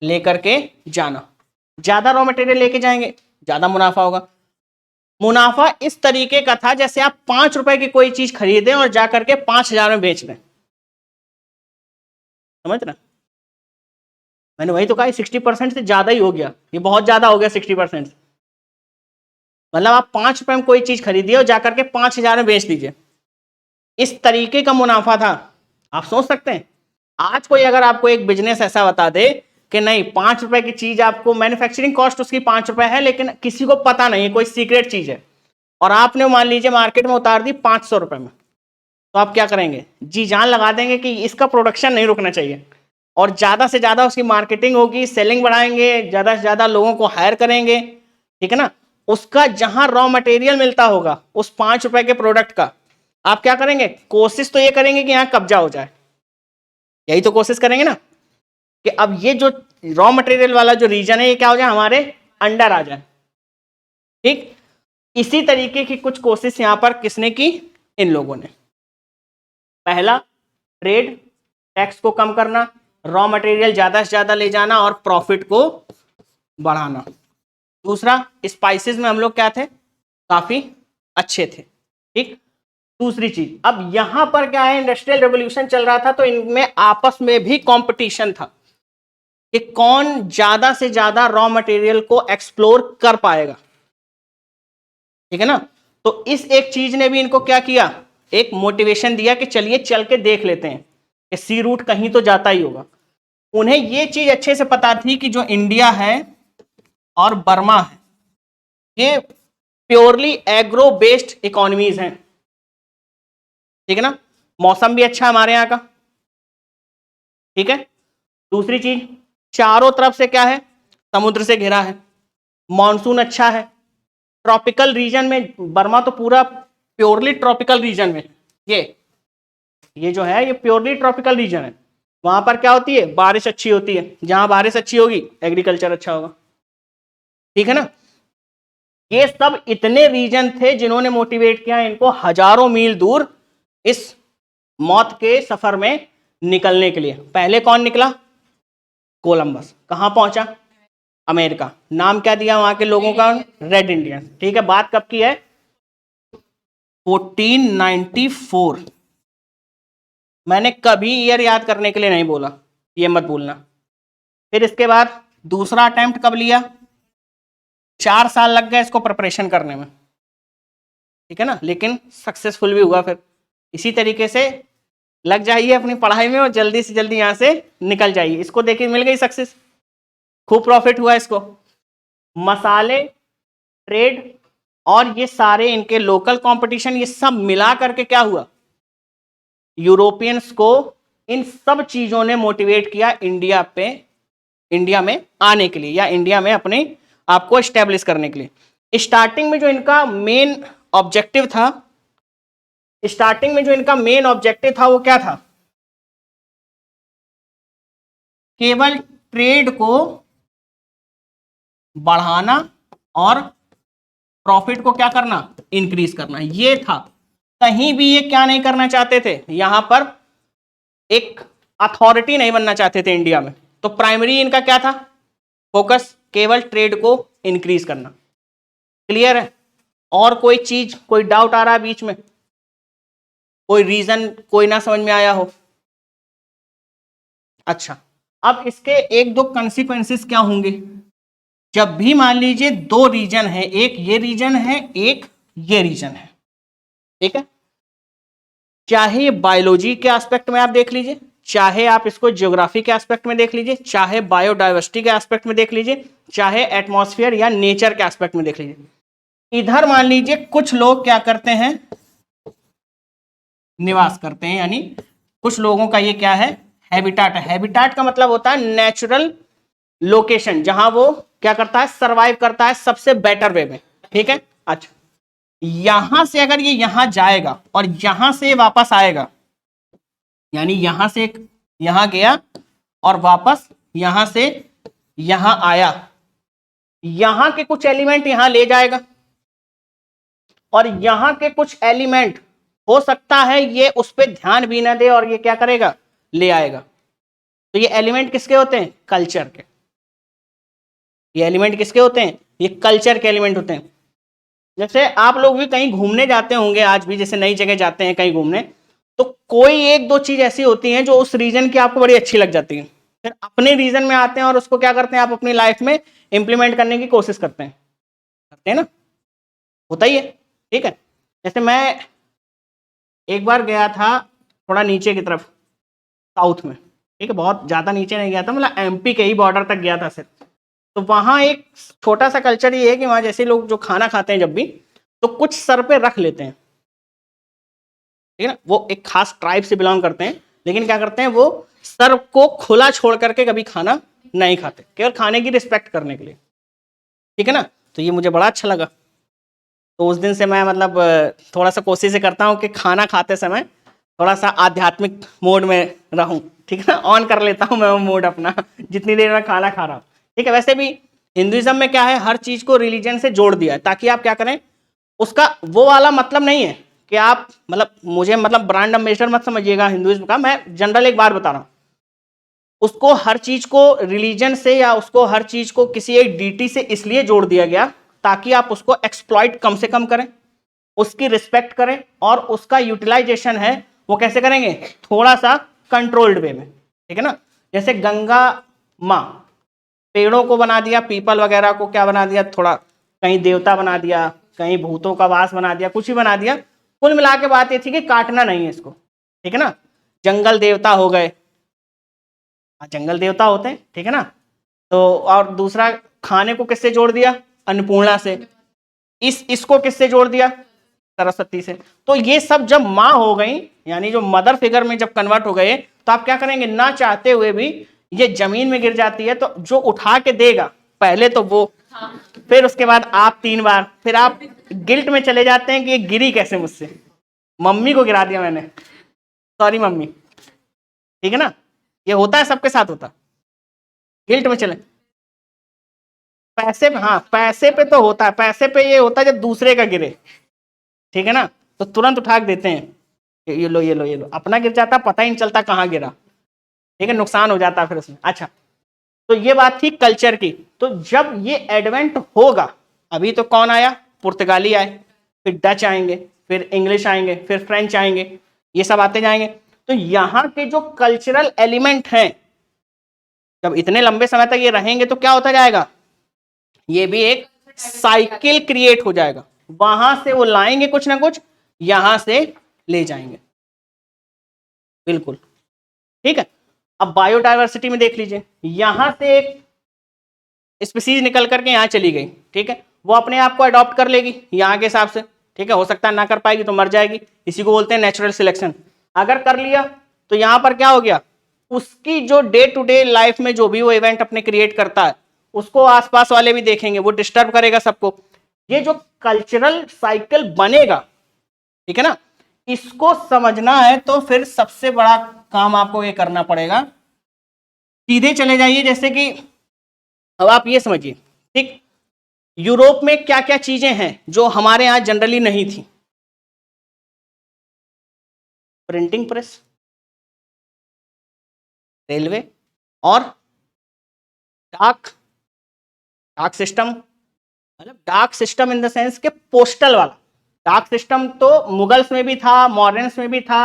लेकर के जाना। ज्यादा रॉ मटेरियल लेके जाएंगे ज्यादा मुनाफा होगा। मुनाफा इस तरीके का था जैसे आप 5 रुपए की कोई चीज खरीदें और जाकर के 5,000 में बेच दें, समझ रहे? मैंने वही तो कहा 60% से ज्यादा ही हो गया, ये बहुत ज्यादा हो गया 60%। मतलब आप 5 रुपए में कोई चीज खरीदिए और जाकर के 5,000 में बेच दीजिए, इस तरीके का मुनाफा था। आप सोच सकते हैं आज कोई अगर आपको एक बिजनेस ऐसा बता दे कि नहीं 5 रुपए की चीज आपको, मैन्युफैक्चरिंग कॉस्ट उसकी 5 रुपए है लेकिन किसी को पता नहीं है, कोई सीक्रेट चीज है, और आपने मान लीजिए मार्केट में उतार दी 500 रुपए में, तो आप क्या करेंगे? जी जान लगा देंगे कि इसका प्रोडक्शन नहीं रुकना चाहिए, और ज्यादा से ज्यादा उसकी मार्केटिंग होगी, सेलिंग बढ़ाएंगे, ज्यादा से ज्यादा लोगों को हायर करेंगे, ठीक है ना। उसका जहां रॉ मटेरियल मिलता होगा उस 5 रुपए के प्रोडक्ट का, आप क्या करेंगे? कोशिश तो ये करेंगे कि यहां कब्जा हो जाए, यही तो कोशिश करेंगे ना, कि अब ये जो रॉ मटेरियल वाला जो रीजन है ये क्या हो जाए? हमारे अंडर आ जाए, ठीक। इसी तरीके की कुछ कोशिश यहां पर किसने की? इन लोगों ने। पहला, ट्रेड, टैक्स को कम करना, रॉ मटेरियल ज्यादा से ज्यादा ले जाना और प्रॉफिट को बढ़ाना। दूसरा, स्पाइसेस में हम लोग क्या थे? काफी अच्छे थे, ठीक। दूसरी चीज, अब यहां पर क्या है? इंडस्ट्रियल रेवोल्यूशन चल रहा था तो इनमें आपस में भी कंपटीशन था कि कौन ज्यादा से ज्यादा रॉ मटेरियल को एक्सप्लोर कर पाएगा, ठीक है ना। तो इस एक चीज ने भी इनको क्या किया? एक मोटिवेशन दिया कि चलिए चल के देख लेते हैं कि सी रूट कहीं तो जाता ही होगा। उन्हें ये चीज अच्छे से पता थी कि जो इंडिया है और बर्मा है ये प्योरली एग्रो बेस्ड इकोनॉमीज हैं, ठीक है ना। मौसम भी अच्छा हमारे यहाँ का, ठीक है, दूसरी चीज, चारों तरफ से क्या है, समुद्र से घिरा है, मॉनसून अच्छा है, ट्रॉपिकल रीजन में, बर्मा तो पूरा प्योरली ट्रॉपिकल रीजन में, ये जो है ये प्योरली ट्रॉपिकल रीजन है। वहां पर क्या होती है, बारिश अच्छी होती है, जहां बारिश अच्छी होगी एग्रीकल्चर अच्छा होगा, ठीक है ना। ये सब इतने रीजन थे जिन्होंने मोटिवेट किया इनको हजारों मील दूर इस मौत के सफर में निकलने के लिए। पहले कौन निकला, कोलंबस। कहां पहुंचा, अमेरिका। नाम क्या दिया वहां के लोगों का, रेड इंडियन, ठीक है। बात कब की है, 1494। मैंने कभी ईयर याद करने के लिए नहीं बोला, ये मत भूलना। फिर इसके बाद दूसरा अटेम्प्ट कब लिया, 4 साल लग गए इसको प्रिपरेशन करने में, ठीक है ना, लेकिन सक्सेसफुल भी हुआ। फिर इसी तरीके से लग जाइए अपनी पढ़ाई में और जल्दी से जल्दी यहां से निकल जाइए। इसको देखिए मिल गई सक्सेस, खूब प्रॉफिट हुआ इसको। मसाले, ट्रेड और ये सारे इनके लोकल कंपटीशन, ये सब मिला करके क्या हुआ, यूरोपियंस को इन सब चीजों ने मोटिवेट किया इंडिया में आने के लिए, या इंडिया में अपने आप को एस्टेब्लिश करने के लिए। स्टार्टिंग में जो इनका मेन ऑब्जेक्टिव था, वो क्या था, केवल ट्रेड को बढ़ाना और प्रॉफिट को क्या करना, इंक्रीज करना, ये था। कहीं भी ये क्या नहीं करना चाहते थे, यहां पर एक अथॉरिटी नहीं बनना चाहते थे इंडिया में। तो प्राइमरी इनका क्या था, फोकस, केवल ट्रेड को इंक्रीज करना। क्लियर है। और कोई चीज, कोई डाउट आ रहा है बीच में, कोई रीजन कोई ना समझ में आया हो। अच्छा, अब इसके एक दो कंसिक्वेंसेस क्या होंगे। जब भी मान लीजिए दो रीजन है, एक ये रीजन है, एक ये रीजन है, ठीक है, चाहे ये बायोलॉजी के एस्पेक्ट में आप देख लीजिए, चाहे आप इसको ज्योग्राफी के एस्पेक्ट में देख लीजिए, चाहे बायोडाइवर्सिटी के एस्पेक्ट में देख लीजिए, चाहे एटमॉस्फेयर या नेचर के एस्पेक्ट में देख लीजिए। इधर मान लीजिए कुछ लोग क्या करते हैं, निवास करते हैं, यानी कुछ लोगों का ये क्या है, हैबिटाट है। हैबिटाट का मतलब होता है नेचुरल लोकेशन, जहां वो क्या करता है, सरवाइव करता है सबसे बेटर वे में, ठीक है। अच्छा, यहां से अगर ये यहां जाएगा और यहां से वापस आएगा, यानी यहां से यहां गया और वापस यहां से यहां आया, यहां के कुछ एलिमेंट यहां ले जाएगा और यहां के कुछ एलिमेंट हो सकता है ये उस पर ध्यान भी ना दे और ये क्या करेगा, ले आएगा। तो ये एलिमेंट किसके होते हैं, कल्चर के। ये एलिमेंट किसके होते हैं, ये कल्चर के एलिमेंट होते हैं। जैसे आप लोग भी कहीं घूमने जाते होंगे आज भी, जैसे नई जगह जाते हैं कहीं घूमने, तो कोई एक दो चीज ऐसी होती हैं जो उस रीजन की आपको बड़ी अच्छी लग जाती है, फिर अपने रीजन में आते हैं और उसको क्या करते हैं, आप अपनी लाइफ में इंप्लीमेंट करने की कोशिश करते हैं ना, होता ही है, ठीक है। जैसे मैं एक बार गया था थोड़ा नीचे की तरफ, साउथ में, ठीक है, बहुत ज्यादा नीचे नहीं गया था, मतलब एमपी के ही बॉर्डर तक गया था सिर्फ। तो वहां एक छोटा सा कल्चर ये है कि वहां जैसे लोग जो खाना खाते हैं जब भी, तो कुछ सर पे रख लेते हैं, ठीक है ना। वो एक खास ट्राइब से बिलोंग करते हैं, लेकिन क्या करते हैं, वो सर को खुला छोड़ करके कभी खाना नहीं खाते, केवल खाने की रिस्पेक्ट करने के लिए, ठीक है ना। तो ये मुझे बड़ा अच्छा लगा। तो उस दिन से मैं मतलब थोड़ा सा कोशिश करता हूँ कि खाना खाते समय थोड़ा सा आध्यात्मिक मोड में रहूं, ठीक है ना, ऑन कर लेता हूं मैं वो मोड अपना जितनी देर में खाना खा रहा हूं, ठीक है। वैसे भी हिंदुइज्म में क्या है, हर चीज को रिलीजन से जोड़ दिया है ताकि आप क्या करें, उसका वो वाला मतलब नहीं है कि आप मतलब मुझे मतलब ब्रांड एम्बेसडर मत समझिएगा हिंदुइज्म का, मैं जनरल एक बात बता रहा हूं। उसको हर चीज को रिलीजन से या उसको हर चीज को किसी एक डीटी से इसलिए जोड़ दिया गया ताकि आप उसको एक्सप्लॉइट कम से कम करें, उसकी रिस्पेक्ट करें और उसका यूटिलाइजेशन है वो कैसे करेंगे, थोड़ा सा कंट्रोल्ड वे में, ठीक है ना। जैसे गंगा माँ, पेड़ों को बना दिया, पीपल वगैरह को क्या बना दिया, थोड़ा कहीं देवता बना दिया, कहीं भूतों का वास बना दिया, कुछ ही बना दिया। कुल मिला के बात ये थी कि काटना नहीं है इसको, ठीक है ना। जंगल देवता हो गए, जंगल देवता होते हैं, ठीक है ना। तो और दूसरा खाने को किससे जोड़ दिया, अन्नपूर्णा से। इसको किससे जोड़ दिया, सरस्वती से। तो ये सब जब माँ हो गई, यानी जो मदर फिगर में जब कन्वर्ट हो गए, तो आप क्या करेंगे, ना चाहते हुए भी ये जमीन में गिर जाती है तो जो उठा के देगा पहले तो वो, फिर उसके बाद आप 3 बार, फिर आप गिल्ट में चले जाते हैं कि ये गिरी कैसे मुझसे, मम्मी को गिरा दिया मैंने, सॉरी मम्मी। ठीक है ना, ये होता है, सबके साथ होता, गिल्ट में चले। पैसे पे, हाँ पैसे पे तो होता है, पैसे पे ये होता है जब दूसरे का गिरे, ठीक है ना, तो तुरंत उठा के देते हैं, ये लो ये लो ये लो, अपना गिर जाता पता ही नहीं चलता कहाँ गिरा, ठीक है, नुकसान हो जाता है फिर उसमें। अच्छा, तो ये बात थी कल्चर की। तो जब ये एडवेंट होगा, अभी तो कौन आया, पुर्तगाली आए, फिर डच आएंगे, फिर इंग्लिश आएंगे, फिर फ्रेंच आएंगे, ये सब आते जाएंगे। तो यहाँ के जो कल्चरल एलिमेंट हैं, जब इतने लंबे समय तक ये रहेंगे तो क्या होता जाएगा, ये भी एक साइकिल क्रिएट हो जाएगा, वहां से वो लाएंगे कुछ ना कुछ, यहां से ले जाएंगे, बिल्कुल ठीक है। अब बायोडायवर्सिटी में देख लीजिए, यहां से एक स्पीसीज निकल करके यहां चली गई, ठीक है, वो अपने आप को अडॉप्ट कर लेगी यहाँ के हिसाब से, ठीक है, हो सकता है ना कर पाएगी तो मर जाएगी, इसी को बोलते हैं नेचुरल सिलेक्शन। अगर कर लिया तो यहां पर क्या हो गया, उसकी जो डे टू डे लाइफ में जो भी वो इवेंट अपने क्रिएट करता है उसको आसपास वाले भी देखेंगे, वो डिस्टर्ब करेगा सबको, ये जो कल्चरल साइकिल बनेगा, ठीक है ना, इसको समझना है तो फिर सबसे बड़ा काम आपको ये करना पड़ेगा, सीधे चले जाइए, जैसे कि अब आप ये समझिए, ठीक, यूरोप में क्या क्या चीजें हैं जो हमारे यहां जनरली नहीं थी, प्रिंटिंग प्रेस, रेलवे, और डाक, डाक सिस्टम, मतलब डाक सिस्टम इन द सेंस के पोस्टल वाला डाक सिस्टम, तो मुगल्स में भी था, मॉडर्न्स में भी था,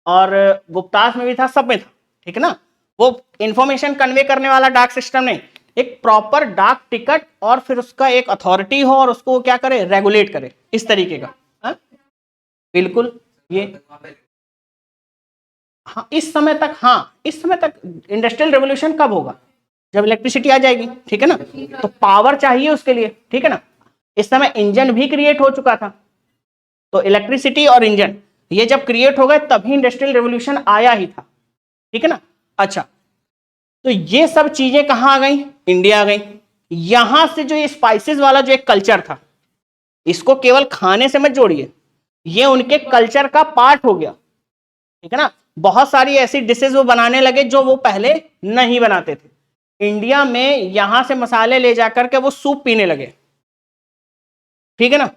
और गुप्तास में भी था, सब में था, ठीक है ना, वो इंफॉर्मेशन कन्वे करने वाला डाक सिस्टम नहीं, एक प्रॉपर डाक टिकट, और फिर उसका एक अथॉरिटी हो और उसको क्या करे, रेगुलेट करे, इस तरीके का। हा? बिल्कुल, ये हाँ इस समय तक, हाँ इस समय तक इंडस्ट्रियल रेवोल्यूशन कब होगा, जब इलेक्ट्रिसिटी आ जाएगी, ठीक है ना, तो पावर चाहिए उसके लिए, ठीक है ना, इस समय इंजन भी क्रिएट हो चुका था, तो इलेक्ट्रिसिटी और इंजन ये जब क्रिएट हो गए तभी इंडस्ट्रियल रेवोल्यूशन आया ही था, ठीक है ना। अच्छा, तो ये सब चीजें कहां आ गई, इंडिया आ गई, यहां से जो ये स्पाइसेस वाला जो एक कल्चर था, इसको केवल खाने से मत जोड़िए, ये उनके कल्चर का पार्ट हो गया, ठीक है ना, बहुत सारी ऐसी डिशेज वो बनाने लगे जो वो पहले नहीं बनाते थे, इंडिया में यहां से मसाले ले जाकर के वो सूप पीने लगे, ठीक है ना,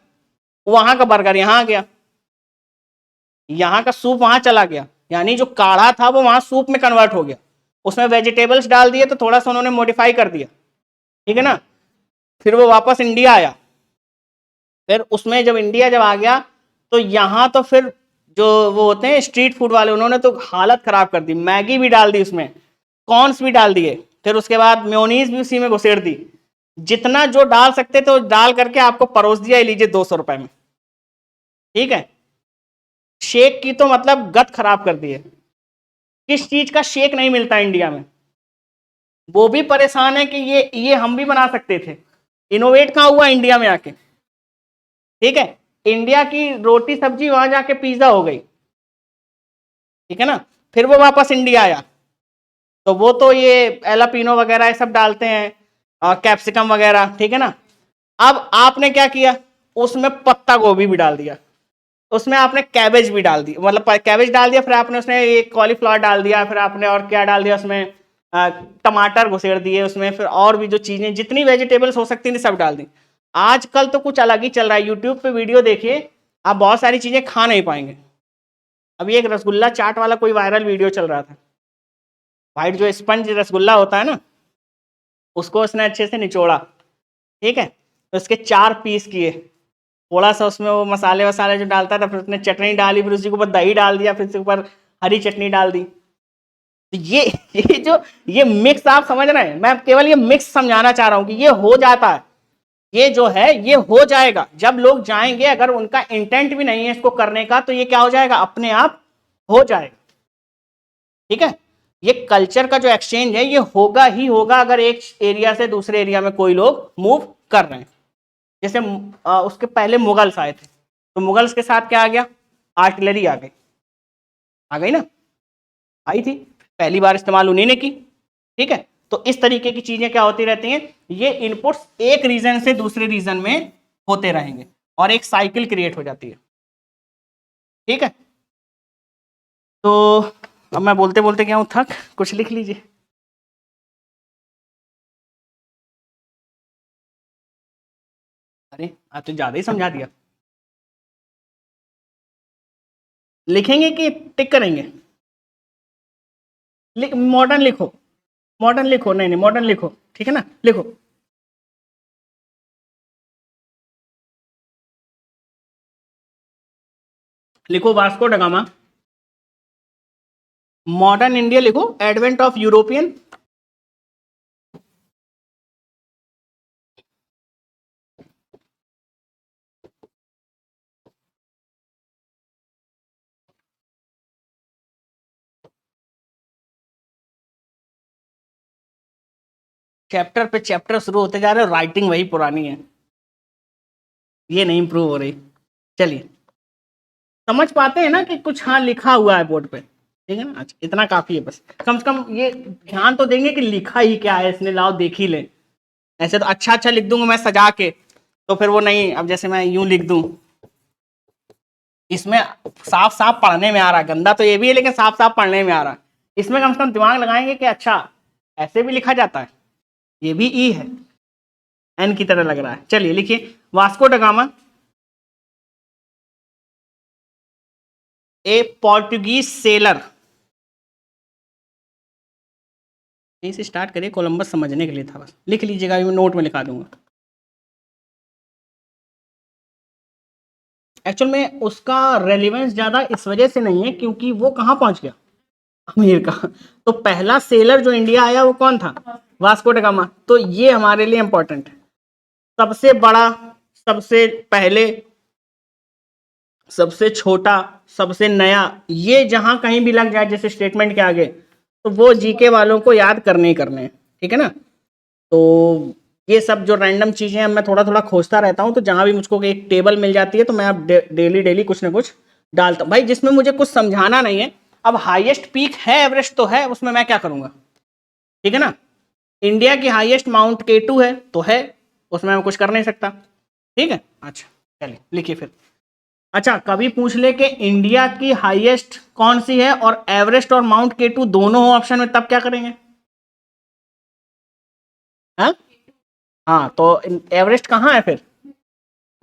वहां का बर्गर यहां आ गया, यहां का सूप वहां चला गया, यानी जो काढ़ा था वो वहां सूप में कन्वर्ट हो गया, उसमें वेजिटेबल्स डाल दिए तो थोड़ा सा उन्होंने मॉडिफाई कर दिया, ठीक है ना, फिर वो वापस इंडिया आया, फिर उसमें जब इंडिया जब आ गया तो यहां तो फिर जो वो होते हैं स्ट्रीट फूड वाले, उन्होंने तो हालत खराब कर दी, मैगी भी डाल दी उसमें, कॉर्न्स भी डाल दिए, फिर उसके बाद मेयोनीज भी उसी में घुसेड़ दी, जितना जो डाल सकते थे डाल करके आपको परोस दिया, लीजिए 200 रुपए में, ठीक है। शेक की तो मतलब गत खराब कर दी है, किस चीज का शेक नहीं मिलता इंडिया में, वो भी परेशान है कि ये हम भी बना सकते थे, इनोवेट कहां हुआ, इंडिया में आके, ठीक है, इंडिया की रोटी सब्जी वहां जाके पिज्जा हो गई, ठीक है ना, फिर वो वापस इंडिया आया, तो वो तो ये एलापीनो वगैरह ये सब डालते हैं, और कैप्सिकम वगैरह, ठीक है ना, अब आपने क्या किया, उसमें पत्ता गोभी भी डाल दिया, उसमें आपने कैबेज भी डाल दी, मतलब कैबेज डाल दिया, फिर आपने उसमें एक कॉलीफ्लावर डाल दिया, फिर आपने और क्या डाल दिया उसमें, टमाटर घुसेड़ दिए उसमें, फिर और भी जो चीजें जितनी वेजिटेबल्स हो सकती थी सब डाल दी। आजकल तो कुछ अलग ही चल रहा है, यूट्यूब पे वीडियो देखिए, आप बहुत सारी चीजें खा नहीं पाएंगे। अभी एक रसगुल्ला चाट वाला कोई वायरल वीडियो चल रहा था, वाइट जो स्पंज रसगुल्ला होता है ना, उसको उसने अच्छे से निचोड़ा, ठीक है, तो उसके 4 पीस किए, थोड़ा सा उसमें वो मसाले वसाले जो डालता था, फिर उसने चटनी डाली, फिर उसी के ऊपर दही डाल दिया, फिर उसके ऊपर हरी चटनी डाल दी, तो ये मिक्स आप समझ रहे हैं, मैं केवल ये मिक्स समझाना चाह रहा हूं कि ये हो जाता है, ये जो है ये हो जाएगा, जब लोग जाएंगे, अगर उनका इंटेंट भी नहीं है इसको करने का तो ये क्या हो जाएगा, अपने आप हो जाएगा, ठीक है। ये कल्चर का जो एक्सचेंज है ये होगा ही होगा, अगर एक एरिया से दूसरे एरिया में कोई लोग मूव कर रहे हैं, जैसे उसके पहले मुगल्स आए थे, तो मुगल्स के साथ क्या आ गया, आर्टिलरी आ गई ना, आई थी, पहली बार इस्तेमाल उन्हीं ने की, ठीक है, तो इस तरीके की चीजें क्या होती रहती हैं, ये इनपुट्स एक रीजन से दूसरे रीजन में होते रहेंगे और एक साइकिल क्रिएट हो जाती है। ठीक है, तो अब मैं बोलते बोलते क्या हूं, थक, कुछ लिख लीजिए। अरे आज तो ज्यादा ही समझा दिया। लिखेंगे कि टिक करेंगे? मॉडर्न लिखो, मॉडर्न लिखो, नहीं नहीं मॉडर्न लिखो, ठीक है ना, लिखो। लिखो Vasco da Gama, modern India लिखो, एडवेंट ऑफ यूरोपियन, चैप्टर पे चैप्टर शुरू होते जा रहे हैं, राइटिंग वही पुरानी है, ये नहीं इंप्रूव हो रही। चलिए, समझ पाते हैं ना कि कुछ हाँ लिखा हुआ है बोर्ड पे, ठीक है ना। अच्छा, इतना काफी है, बस कम से कम ये ध्यान तो देंगे कि लिखा ही क्या है इसने, लाओ देख ही ले। ऐसे तो अच्छा अच्छा लिख दूंगा मैं सजा के, तो फिर वो नहीं, अब जैसे मैं यूं लिख दूं, इसमें साफ साफ पढ़ने में आ रहा, गंदा तो ये भी है लेकिन साफ साफ पढ़ने में आ रहा। इसमें कम से कम दिमाग लगाएंगे कि अच्छा ऐसे भी लिखा जाता है, ये भी ई है, एन की तरह लग रहा है। चलिए लिखिए, वास्को ड गामा ए पोर्टुगीज सेलर, यहीं से स्टार्ट करिए, कोलंबस समझने के लिए था बस, लिख लीजिएगा, मैं नोट में लिखा दूंगा। एक्चुअल में उसका रेलिवेंस ज्यादा इस वजह से नहीं है क्योंकि वो कहाँ पहुंच गया, अमेरिका। तो पहला सेलर जो इंडिया आया वो कौन था, वास्को ड गामा, तो ये हमारे लिए इंपॉर्टेंट है। सबसे बड़ा, सबसे पहले, सबसे छोटा, सबसे नया, ये जहां कहीं भी लग जाए जैसे स्टेटमेंट के आगे, तो वो जीके वालों को याद करने ही करने हैं, ठीक है ना। तो ये सब जो रैंडम चीजें मैं थोड़ा थोड़ा खोजता रहता हूँ, तो जहां भी मुझको एक टेबल मिल जाती है तो मैं अब डेली डेली कुछ ना कुछ डालता हूँ भाई, जिसमें मुझे कुछ समझाना नहीं है। अब हाईएस्ट पीक है, एवरेस्ट तो है, उसमें मैं क्या करूंगा, ठीक है ना। इंडिया की हाईएस्ट माउंट K2 है तो है, उसमें मैं कुछ कर नहीं सकता, ठीक है। अच्छा चलिए लिखिए फिर। अच्छा, कभी पूछ ले कि इंडिया की हाईएस्ट कौन सी है और एवरेस्ट और माउंट K2 दोनों हो ऑप्शन में, तब क्या करेंगे? हाँ हाँ, तो एवरेस्ट कहाँ है फिर?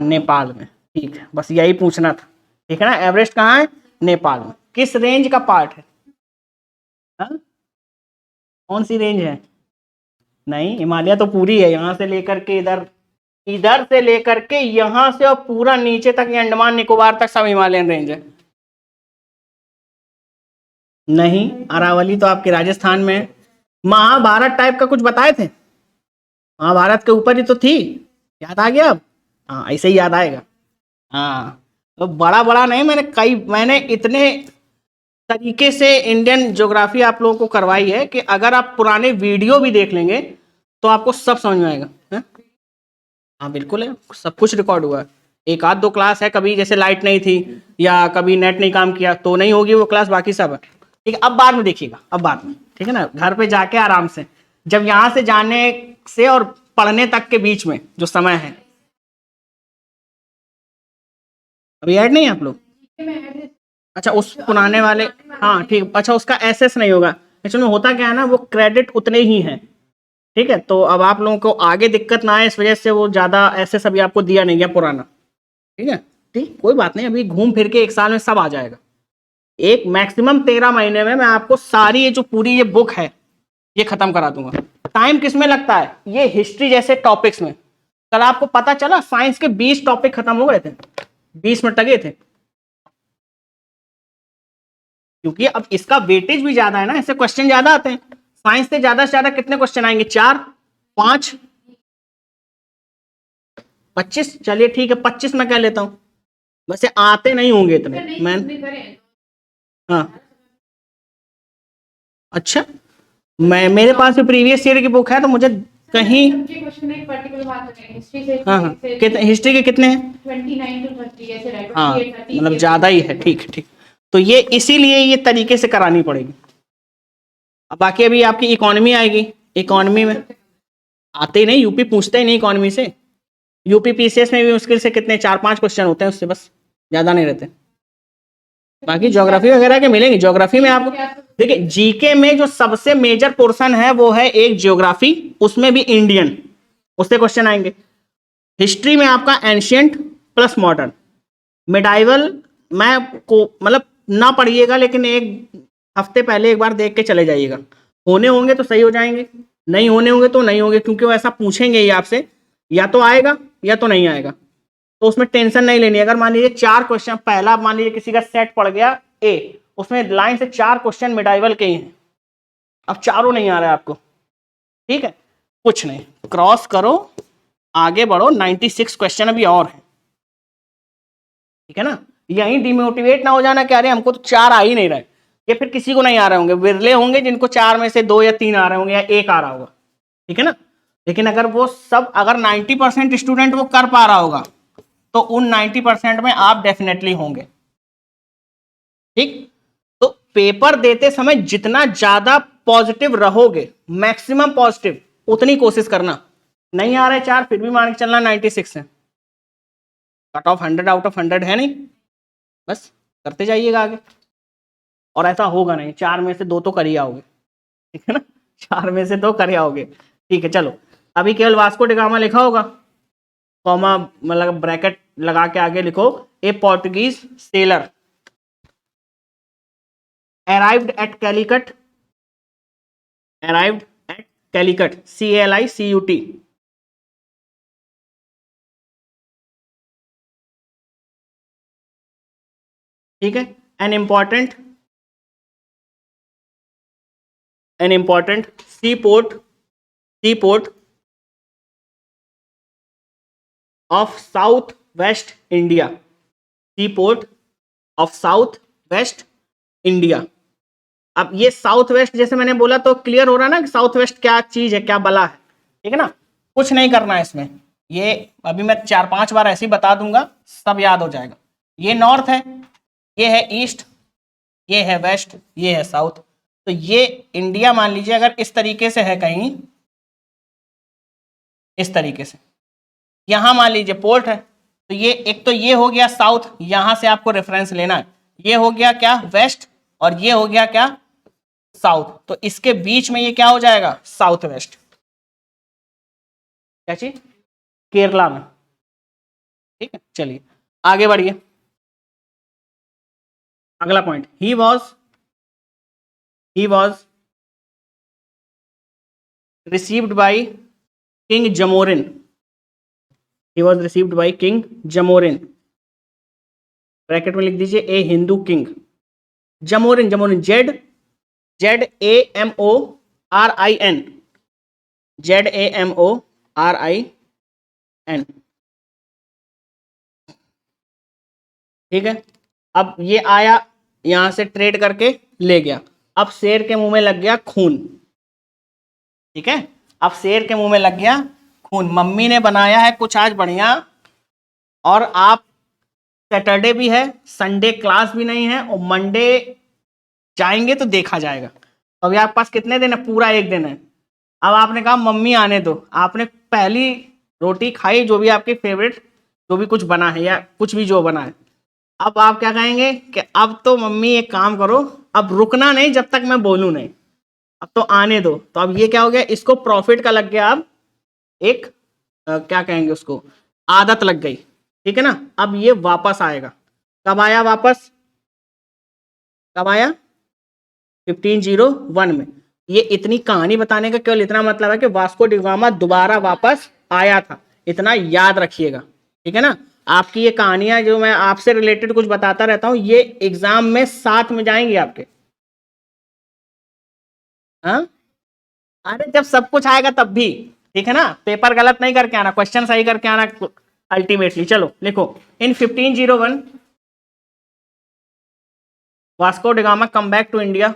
नेपाल में, ठीक है, बस यही पूछना था, ठीक है ना। एवरेस्ट कहाँ है? नेपाल में। किस रेंज का पार्ट है? हाँ? कौन सी रेंज है? नहीं, हिमालय तो पूरी है, यहाँ से लेकर के इधर, इधर से लेकर के यहाँ से और पूरा नीचे तक, ये अंडमान निकोबार तक सब हिमालयन रेंज है। नहीं, अरावली तो आपके राजस्थान में है। महाभारत टाइप का कुछ बताए थे, महाभारत के ऊपर ही तो थी, याद आ गया अब? हाँ, ऐसे ही याद आएगा। हाँ, तो बड़ा बड़ा नहीं, मैंने इतने तरीके से इंडियन ज्योग्राफी आप लोगों को करवाई है कि अगर आप पुराने वीडियो भी देख लेंगे तो आपको सब समझ में आएगा, है? हाँ बिल्कुल है, सब कुछ रिकॉर्ड हुआ है। एक आध दो क्लास है, कभी जैसे लाइट नहीं थी या कभी नेट नहीं काम किया तो नहीं होगी वो क्लास, बाकी सब है, ठीक है। अब बाद में देखिएगा, अब बाद में, ठीक है ना, घर पे जाके आराम से, जब यहाँ से जाने से और पढ़ने तक के बीच में जो समय है, अभी ऐड नहीं है आप लोग? अच्छा, उस पुराने वाले, हाँ ठीक, अच्छा उसका एसएस नहीं होगा। एक्चुअली में होता क्या है ना, वो क्रेडिट उतने ही हैं, ठीक है। तो अब आप लोगों को आगे दिक्कत ना आए इस वजह से वो ज़्यादा एसएस अभी आपको दिया नहीं गया पुराना, ठीक है। ठीक, कोई बात नहीं, अभी घूम फिर के एक साल में सब आ जाएगा। एक मैक्सिमम 13 महीने में मैं आपको सारी ये जो पूरी ये बुक है ये खत्म करा दूंगा। टाइम किस में लगता है? ये हिस्ट्री जैसे टॉपिक्स में। कल आपको पता चला साइंस के 20 टॉपिक खत्म हो गए थे, 20 मिनट लगे थे, क्योंकि अब इसका वेटेज भी ज्यादा है ना, इससे क्वेश्चन ज्यादा आते हैं। साइंस से ज्यादा कितने क्वेश्चन आएंगे? 4, 5, 25, चलिए ठीक है 25 मैं कह लेता हूं, वैसे आते नहीं होंगे इतने मैं। हाँ, अच्छा, मैं मेरे पास भी प्रीवियस ईयर की बुक है तो मुझे कहीं, हाँ हाँ, कितने हिस्ट्री के कितने हैं? 29 to 30 ऐसे, हाँ मतलब ज्यादा ही है, ठीक है ठीक। तो ये इसीलिए ये तरीके से करानी पड़ेगी। अब बाकी अभी आपकी इकोनॉमी आएगी। इकोनॉमी में आते ही नहीं, यूपी पूछते ही नहीं इकोनॉमी से। यूपी पीसीएस में भी मुश्किल से कितने 4-5 क्वेश्चन होते हैं उससे, बस ज्यादा नहीं रहते। बाकी ज्योग्राफी वगैरह के मिलेंगे। ज्योग्राफी में आप देखिए, जीके में जो सबसे मेजर पोर्शन है वो है एक ज्योग्राफी, उसमें भी इंडियन, उससे क्वेश्चन आएंगे। हिस्ट्री में आपका एंशियंट प्लस मॉडर्न। मिडाइवल मैं को मतलब ना पढ़िएगा, लेकिन एक हफ्ते पहले एक बार देख के चले जाइएगा। होने होंगे तो सही हो जाएंगे, नहीं होने होंगे तो नहीं होंगे, क्योंकि वो ऐसा पूछेंगे ही आपसे, या तो आएगा या तो नहीं आएगा। तो उसमें टेंशन नहीं लेनी। अगर मान लीजिए 4 क्वेश्चन, पहला मान लीजिए किसी का सेट पड़ गया ए, उसमें लाइन से 4 क्वेश्चन मिडाइवल के ही हैं, अब चारों नहीं आ रहा है आपको, ठीक है, कुछ नहीं, क्रॉस करो, आगे बढ़ो। 96 क्वेश्चन अभी और है, ठीक है ना। यहीं डिमोटिवेट ना हो जाना कि अरे हमको तो 4 आ ही नहीं रहे। ये फिर किसी को नहीं आ रहे होंगे, विरले होंगे जिनको 4 में से 2 या 3 आ रहे होंगे, या 1 आ रहा होगा, ठीक है ना। लेकिन अगर वो सब, अगर 90% स्टूडेंट वो कर पा रहा होगा, तो उन 90% में आप डेफिनेटली होंगे, ठीक। तो पेपर देते समय जितना ज्यादा पॉजिटिव रहोगे, मैक्सिमम पॉजिटिव, उतनी कोशिश करना। नहीं आ रहे 4, फिर भी मान के चलना 96 है, कट ऑफ 100 आउट ऑफ 100 है नहीं, बस करते जाइएगा आगे। और ऐसा होगा नहीं, 4 में से 2 तो कर ही आओगे, ठीक है ना, 4 में से 2 कर ही आओगे, ठीक है। चलो, अभी केवल वास्को डी गामा लिखा होगा, कॉमा मतलब ब्रैकेट लगा के आगे लिखो, a Portuguese sailor arrived at Calicut, arrived at Calicut, CALICUT, ठीक है। An important sea port of south west India, sea port of south west India. अब ये साउथ वेस्ट जैसे मैंने बोला तो क्लियर हो रहा है ना कि साउथ वेस्ट क्या चीज है, क्या बला है, ठीक है ना। कुछ नहीं करना है इसमें, ये अभी मैं 4-5 बार ऐसे ही बता दूंगा, सब याद हो जाएगा। ये नॉर्थ है, ये है ईस्ट, ये है वेस्ट, ये है साउथ। तो ये इंडिया मान लीजिए अगर इस तरीके से है कहीं, इस तरीके से, यहां मान लीजिए पोर्ट है, तो ये एक तो ये हो गया साउथ, यहां से आपको रेफरेंस लेना है। ये हो गया क्या, वेस्ट, और ये हो गया क्या, साउथ। तो इसके बीच में ये क्या हो जाएगा, साउथ वेस्ट। क्या चीज, केरला में, ठीक है। चलिए आगे बढ़िए, अगला point, he was received by king Zamorin, he was received by king Zamorin, bracket में लिख दीजिए a Hindu king. Zamorin, Zamorin, ZAMORIN, ZAMORIN, ठीक है। अब ये आया, यहां से ट्रेड करके ले गया, अब शेर के मुंह में लग गया खून, ठीक है। अब शेर के मुंह में लग गया खून। मम्मी ने बनाया है कुछ आज बढ़िया, और आप, सैटरडे भी है, संडे क्लास भी नहीं है, और मंडे जाएंगे तो देखा जाएगा। तो अभी आपके पास कितने दिन है, पूरा 1 दिन है। अब आपने कहा मम्मी आने दो, आपने पहली रोटी खाई, जो भी आपकी फेवरेट, जो भी कुछ बना है या कुछ भी जो बना है, अब आप क्या कहेंगे कि अब तो मम्मी एक काम करो, अब रुकना नहीं जब तक मैं बोलूं नहीं, अब तो आने दो। तो अब ये क्या हो गया, इसको प्रॉफिट का लग गया, अब एक क्या कहेंगे उसको, आदत लग गई, ठीक है ना। अब ये वापस आएगा, कब आया वापस, कब आया, 1501 में। ये इतनी कहानी बताने का केवल इतना मतलब है कि वास्को डी गामा दोबारा वापस आया था, इतना याद रखिएगा, ठीक है ना। आपकी ये कहानियां जो मैं आपसे रिलेटेड कुछ बताता रहता हूं, ये एग्जाम में साथ में जाएंगी आपके, हाँ। अरे जब सब कुछ आएगा तब भी, ठीक है ना। पेपर गलत नहीं करके आना, क्वेश्चन सही करके आना अल्टीमेटली। चलो लिखो, इन 1501 वास्को डी गामा come back to India,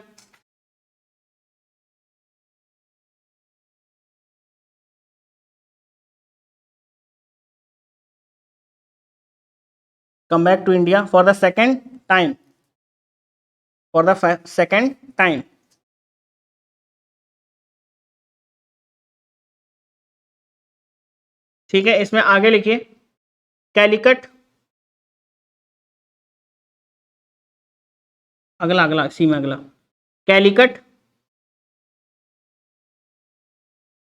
come back to India for the second time, for the second time, ठीक है, इसमें आगे लिखिए कैलिकट, अगला अगला इसी में अगला Calicut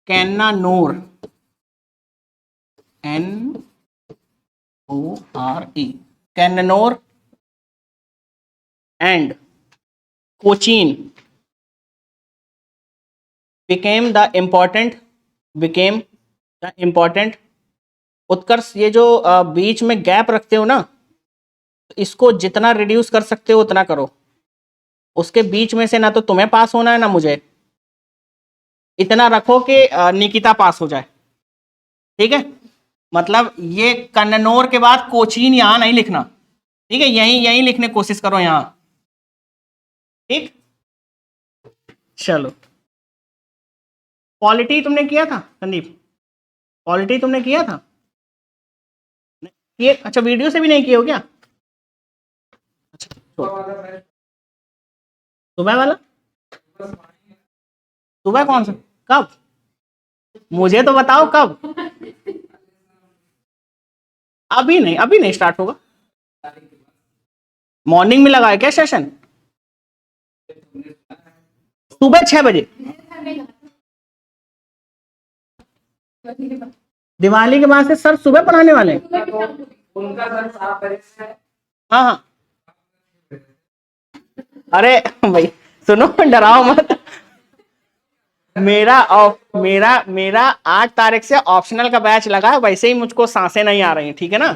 Cannanore, NORE, Cannanore and Cochin became the important उत्कर्ष। ये जो बीच में गैप रखते हो ना, इसको जितना रिड्यूस कर सकते हो उतना करो। उसके बीच में से ना तो तुम्हें पास होना है ना मुझे, इतना रखो कि निकिता पास हो जाए। ठीक है, मतलब ये कन्नौर के बाद कोचीन यहां नहीं लिखना, ठीक है, यहीं यहीं लिखने की कोशिश करो यहां। ठीक, चलो पॉलिटी तुमने किया था संदीप, पॉलिटी तुमने किया था ये? अच्छा, वीडियो से भी नहीं किए हो क्या? अच्छा, सुबह वाला, सुबह कौन सा, कब? मुझे तो बताओ कब। अभी नहीं, अभी नहीं स्टार्ट होगा। मॉर्निंग में लगा है क्या सेशन? सुबह 6 बजे? दिवाली के बाद से सर सुबह पढ़ाने वाले हैं? उनका सर हाँ हाँ। अरे भाई सुनो, डराओ मत। मेरा 8 तारीख से ऑप्शनल का बैच लगा है, वैसे ही मुझको सांसें नहीं आ रही हैं, ठीक है ना।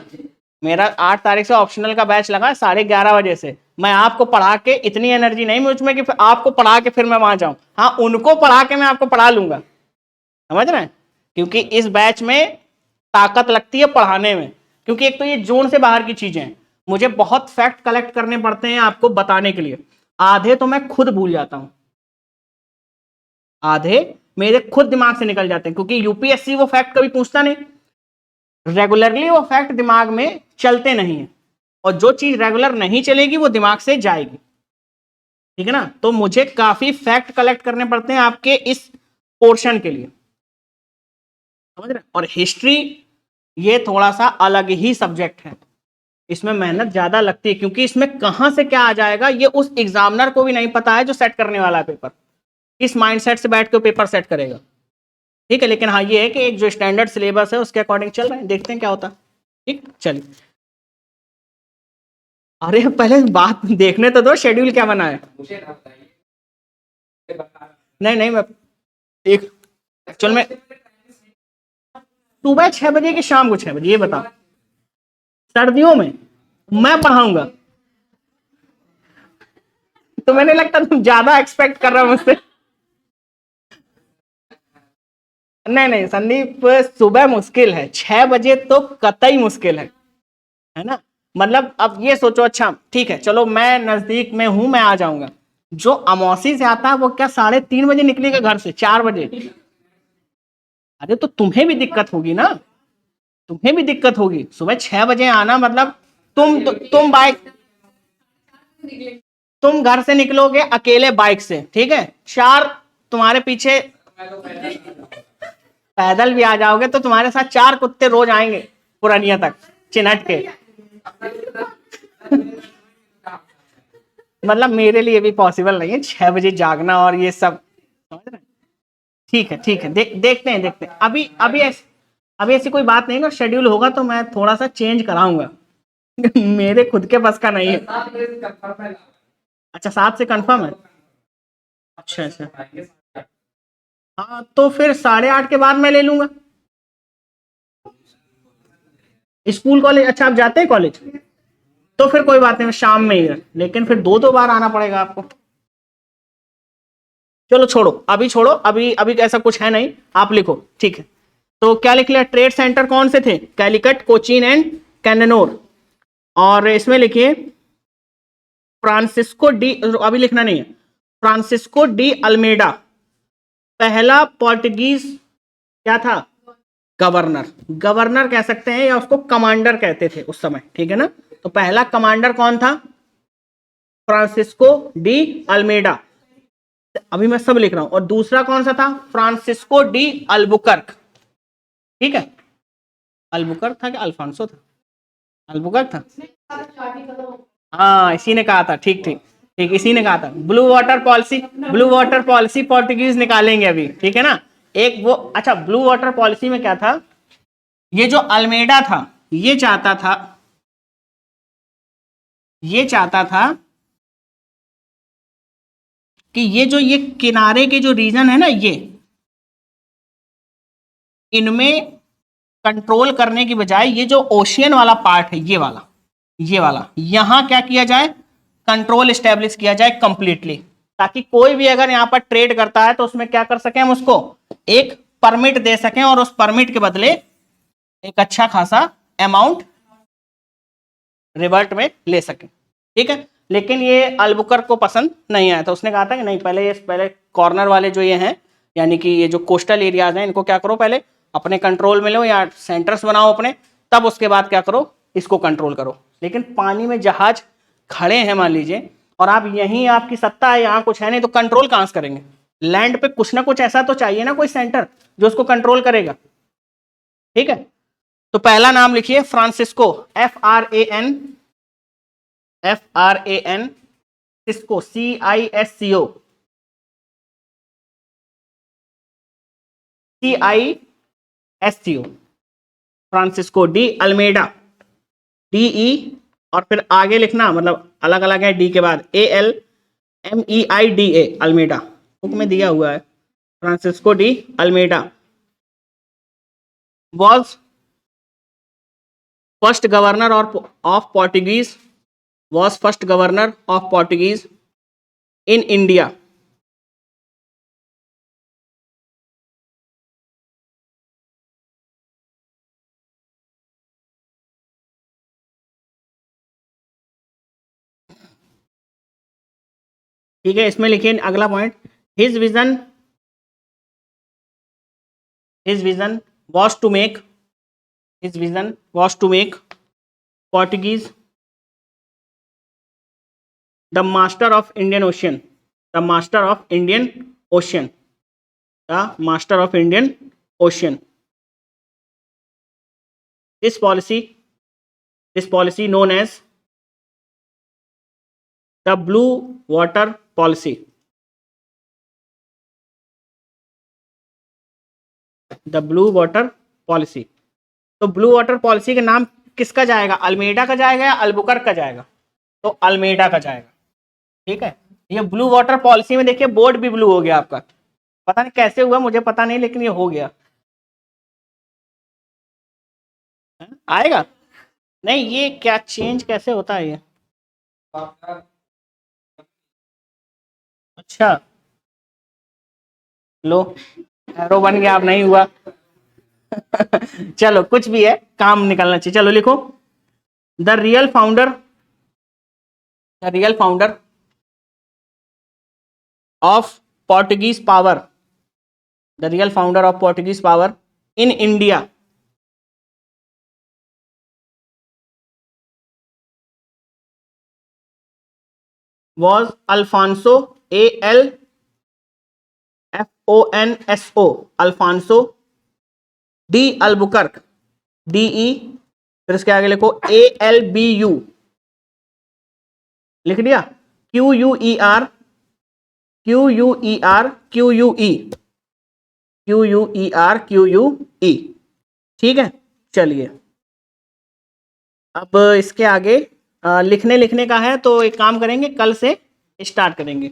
मेरा 8 तारीख से ऑप्शनल का बैच लगा है 11:30 बजे से। मैं आपको पढ़ा के, इतनी एनर्जी नहीं मुझ में कि आपको पढ़ा के फिर मैं वहां जाऊं। हाँ, उनको पढ़ा के मैं आपको पढ़ा लूंगा, समझ रहे हैं, क्योंकि इस बैच में ताकत लगती है पढ़ाने में। क्योंकि एक तो ये जोन से बाहर की चीजें हैं, मुझे बहुत फैक्ट कलेक्ट करने पड़ते हैं आपको बताने के लिए। आधे तो मैं खुद भूल जाता हूं, आधे मेरे खुद दिमाग से निकल जाते हैं, क्योंकि यूपीएससी वो फैक्ट कभी पूछता नहीं, रेगुलरली वो फैक्ट दिमाग में चलते नहीं है, और जो चीज रेगुलर नहीं चलेगी वो दिमाग से जाएगी, ठीक है ना। तो मुझे काफी फैक्ट कलेक्ट करने पड़ते हैं आपके इस पोर्शन के लिए, समझ रहे। और हिस्ट्री ये थोड़ा सा अलग ही सब्जेक्ट है, इसमें मेहनत ज्यादा लगती है, क्योंकि इसमें कहां से क्या आ जाएगा ये उस एग्जामिनर को भी नहीं पता है जो सेट करने वाला है पेपर, किस माइंडसेट से बैठ के पेपर सेट करेगा, ठीक है। लेकिन हाँ ये है कि एक जो स्टैंडर्ड सिलेबस है उसके अकॉर्डिंग चल रहे हैं, देखते हैं क्या होता है। ठीक, चलिए। अरे पहले बात देखने तो दो, शेड्यूल क्या बना है। नहीं नहीं, मैं एक एक्चुअल में सुबह 6 बजे कि शाम को 6 बजे, ये बताओ। सर्दियों में मैं पढ़ाऊंगा तो मैंने लगता तुम ज्यादा एक्सपेक्ट कर रहे हो मुझसे। नहीं नहीं संदीप, सुबह मुश्किल है, 6 बजे तो कतई मुश्किल है ना। मतलब अब ये सोचो, अच्छा ठीक है चलो मैं नजदीक में हूं, मैं आ जाऊंगा। जो अमौसी से आता है वो क्या 3:30 बजे निकलेगा घर से, 4 बजे? अरे तो तुम्हें भी दिक्कत होगी ना, तुम्हें भी दिक्कत होगी सुबह 6 बजे आना। मतलब तुम बाइक, तुम घर से निकलोगे अकेले बाइक से, ठीक है, 4 तुम्हारे पीछे, पैदल भी आ जाओगे तो तुम्हारे साथ 4 कुत्ते रोज आएंगे पुरानिया तक चिनट के। मतलब मेरे लिए भी पॉसिबल नहीं है 6 बजे जागना और ये सब, समझ रहे हैं? ठीक है देखते हैं अभी ऐसी कोई बात नहीं है। शेड्यूल होगा तो मैं थोड़ा सा चेंज कराऊंगा। मेरे खुद के बस का नहीं है। अच्छा 7 से कंफर्म है? अच्छा अच्छा, हाँ तो फिर 8:30 के बाद मैं ले लूंगा। स्कूल कॉलेज, अच्छा आप जाते हैं कॉलेज? तो फिर कोई बात नहीं, शाम में ही है, लेकिन फिर 2 बार आना पड़ेगा आपको। चलो छोड़ो, अभी छोड़ो, अभी अभी ऐसा कुछ है नहीं, आप लिखो, ठीक है। तो क्या लिख लिया? ट्रेड सेंटर कौन से थे? कैलिकट, कोचीन एंड कैन्नौर। और इसमें लिखिए फ्रांसिस्को डी, अभी लिखना नहीं है, फ्रांसिस्को डी अल्मेडा पहला पोर्टुगीज क्या था? गवर्नर, गवर्नर कह सकते हैं या उसको कमांडर कहते थे उस समय, ठीक है ना। तो पहला कमांडर कौन था? फ्रांसिस्को डी अल्मेडा, अभी मैं सब लिख रहा हूं। और दूसरा कौन सा था? फ्रांसिस्को डी अल्बुकर्क, ठीक है। अल्बुकर्क था कि अल्फांसो था? अल्बुकर्क था। हाँ इसी ने कहा था, ठीक ठीक ठीक, इसी ने कहा था blue water policy. Blue water policy Portuguese निकालेंगे अभी, ठीक है ना। एक वो, अच्छा ब्लू वाटर पॉलिसी में क्या था, ये जो अल्मेडा था ये चाहता था, ये चाहता था कि ये जो ये किनारे के जो रीजन है ना, ये इनमें कंट्रोल करने की बजाय ये जो ओशियन वाला पार्ट है, ये वाला यहां क्या किया जाए, कंट्रोल स्टेब्लिश किया जाए कंप्लीटली, ताकि कोई भी अगर यहां पर ट्रेड करता है तो उसमें क्या कर सके हम, उसको एक परमिट दे सकें और उस परमिट के बदले एक अच्छा खासा अमाउंट रिवर्ट में ले सके, ठीक है। लेकिन ये अल्बुकर्क को पसंद नहीं आया था, उसने कहा था कि नहीं, पहले कॉर्नर वाले जो ये हैं, यानी कि ये जो कोस्टल एरियाज हैं, इनको क्या करो, पहले अपने कंट्रोल में लो या सेंटर्स बनाओ अपने, तब उसके बाद क्या करो, इसको कंट्रोल करो। लेकिन पानी में जहाज खड़े हैं मान लीजिए, और आप यहीं आपकी सत्ता है, यहाँ कुछ है नहीं, तो कंट्रोल कहां से करेंगे? लैंड पे कुछ ना कुछ ऐसा तो चाहिए ना, कोई सेंटर जो उसको कंट्रोल करेगा, ठीक है। तो पहला नाम लिखिए Francisco, FRAN cisco, CISCO, Francisco. De Almeida, DE, और फिर आगे लिखना, मतलब अलग अलग है डी के बाद, ALMEIDA, अल्मेडा, बुक में दिया हुआ है। Francisco de Almeida was first governor of Portuguese, was first governor of Portuguese in India. ठीक है, इसमें लिखिए अगला point, his vision was to make, his vision was to make Portuguese the master of Indian Ocean, the master of Indian Ocean, the master of Indian Ocean. This policy known as the Blue Water Policy, the blue water policy. तो blue water policy का नाम किसका जाएगा, Almeida का जाएगा या Albuquerque का जाएगा? तो अल्मेडा का जाएगा, ठीक है। ये ब्लू वाटर पॉलिसी में देखिए बोर्ड भी ब्लू हो गया आपका, पता नहीं कैसे हुआ, मुझे पता नहीं, लेकिन ये हो गया। आएगा नहीं, ये क्या चेंज कैसे होता है ये? अच्छा लो, एरो बन गया, अब नहीं हुआ। चलो कुछ भी है, काम निकलना चाहिए। चलो लिखो, the real founder of Portuguese power, the real founder of Portuguese power in India was Alfonso, ALFONSO, Alfonso de Albuquerque, DE, फिर उसके आगे लिखो ALBU, लिख दिया, QUER, QUE, ठीक है। चलिए अब इसके आगे लिखने का है, तो एक काम करेंगे, कल से स्टार्ट करेंगे।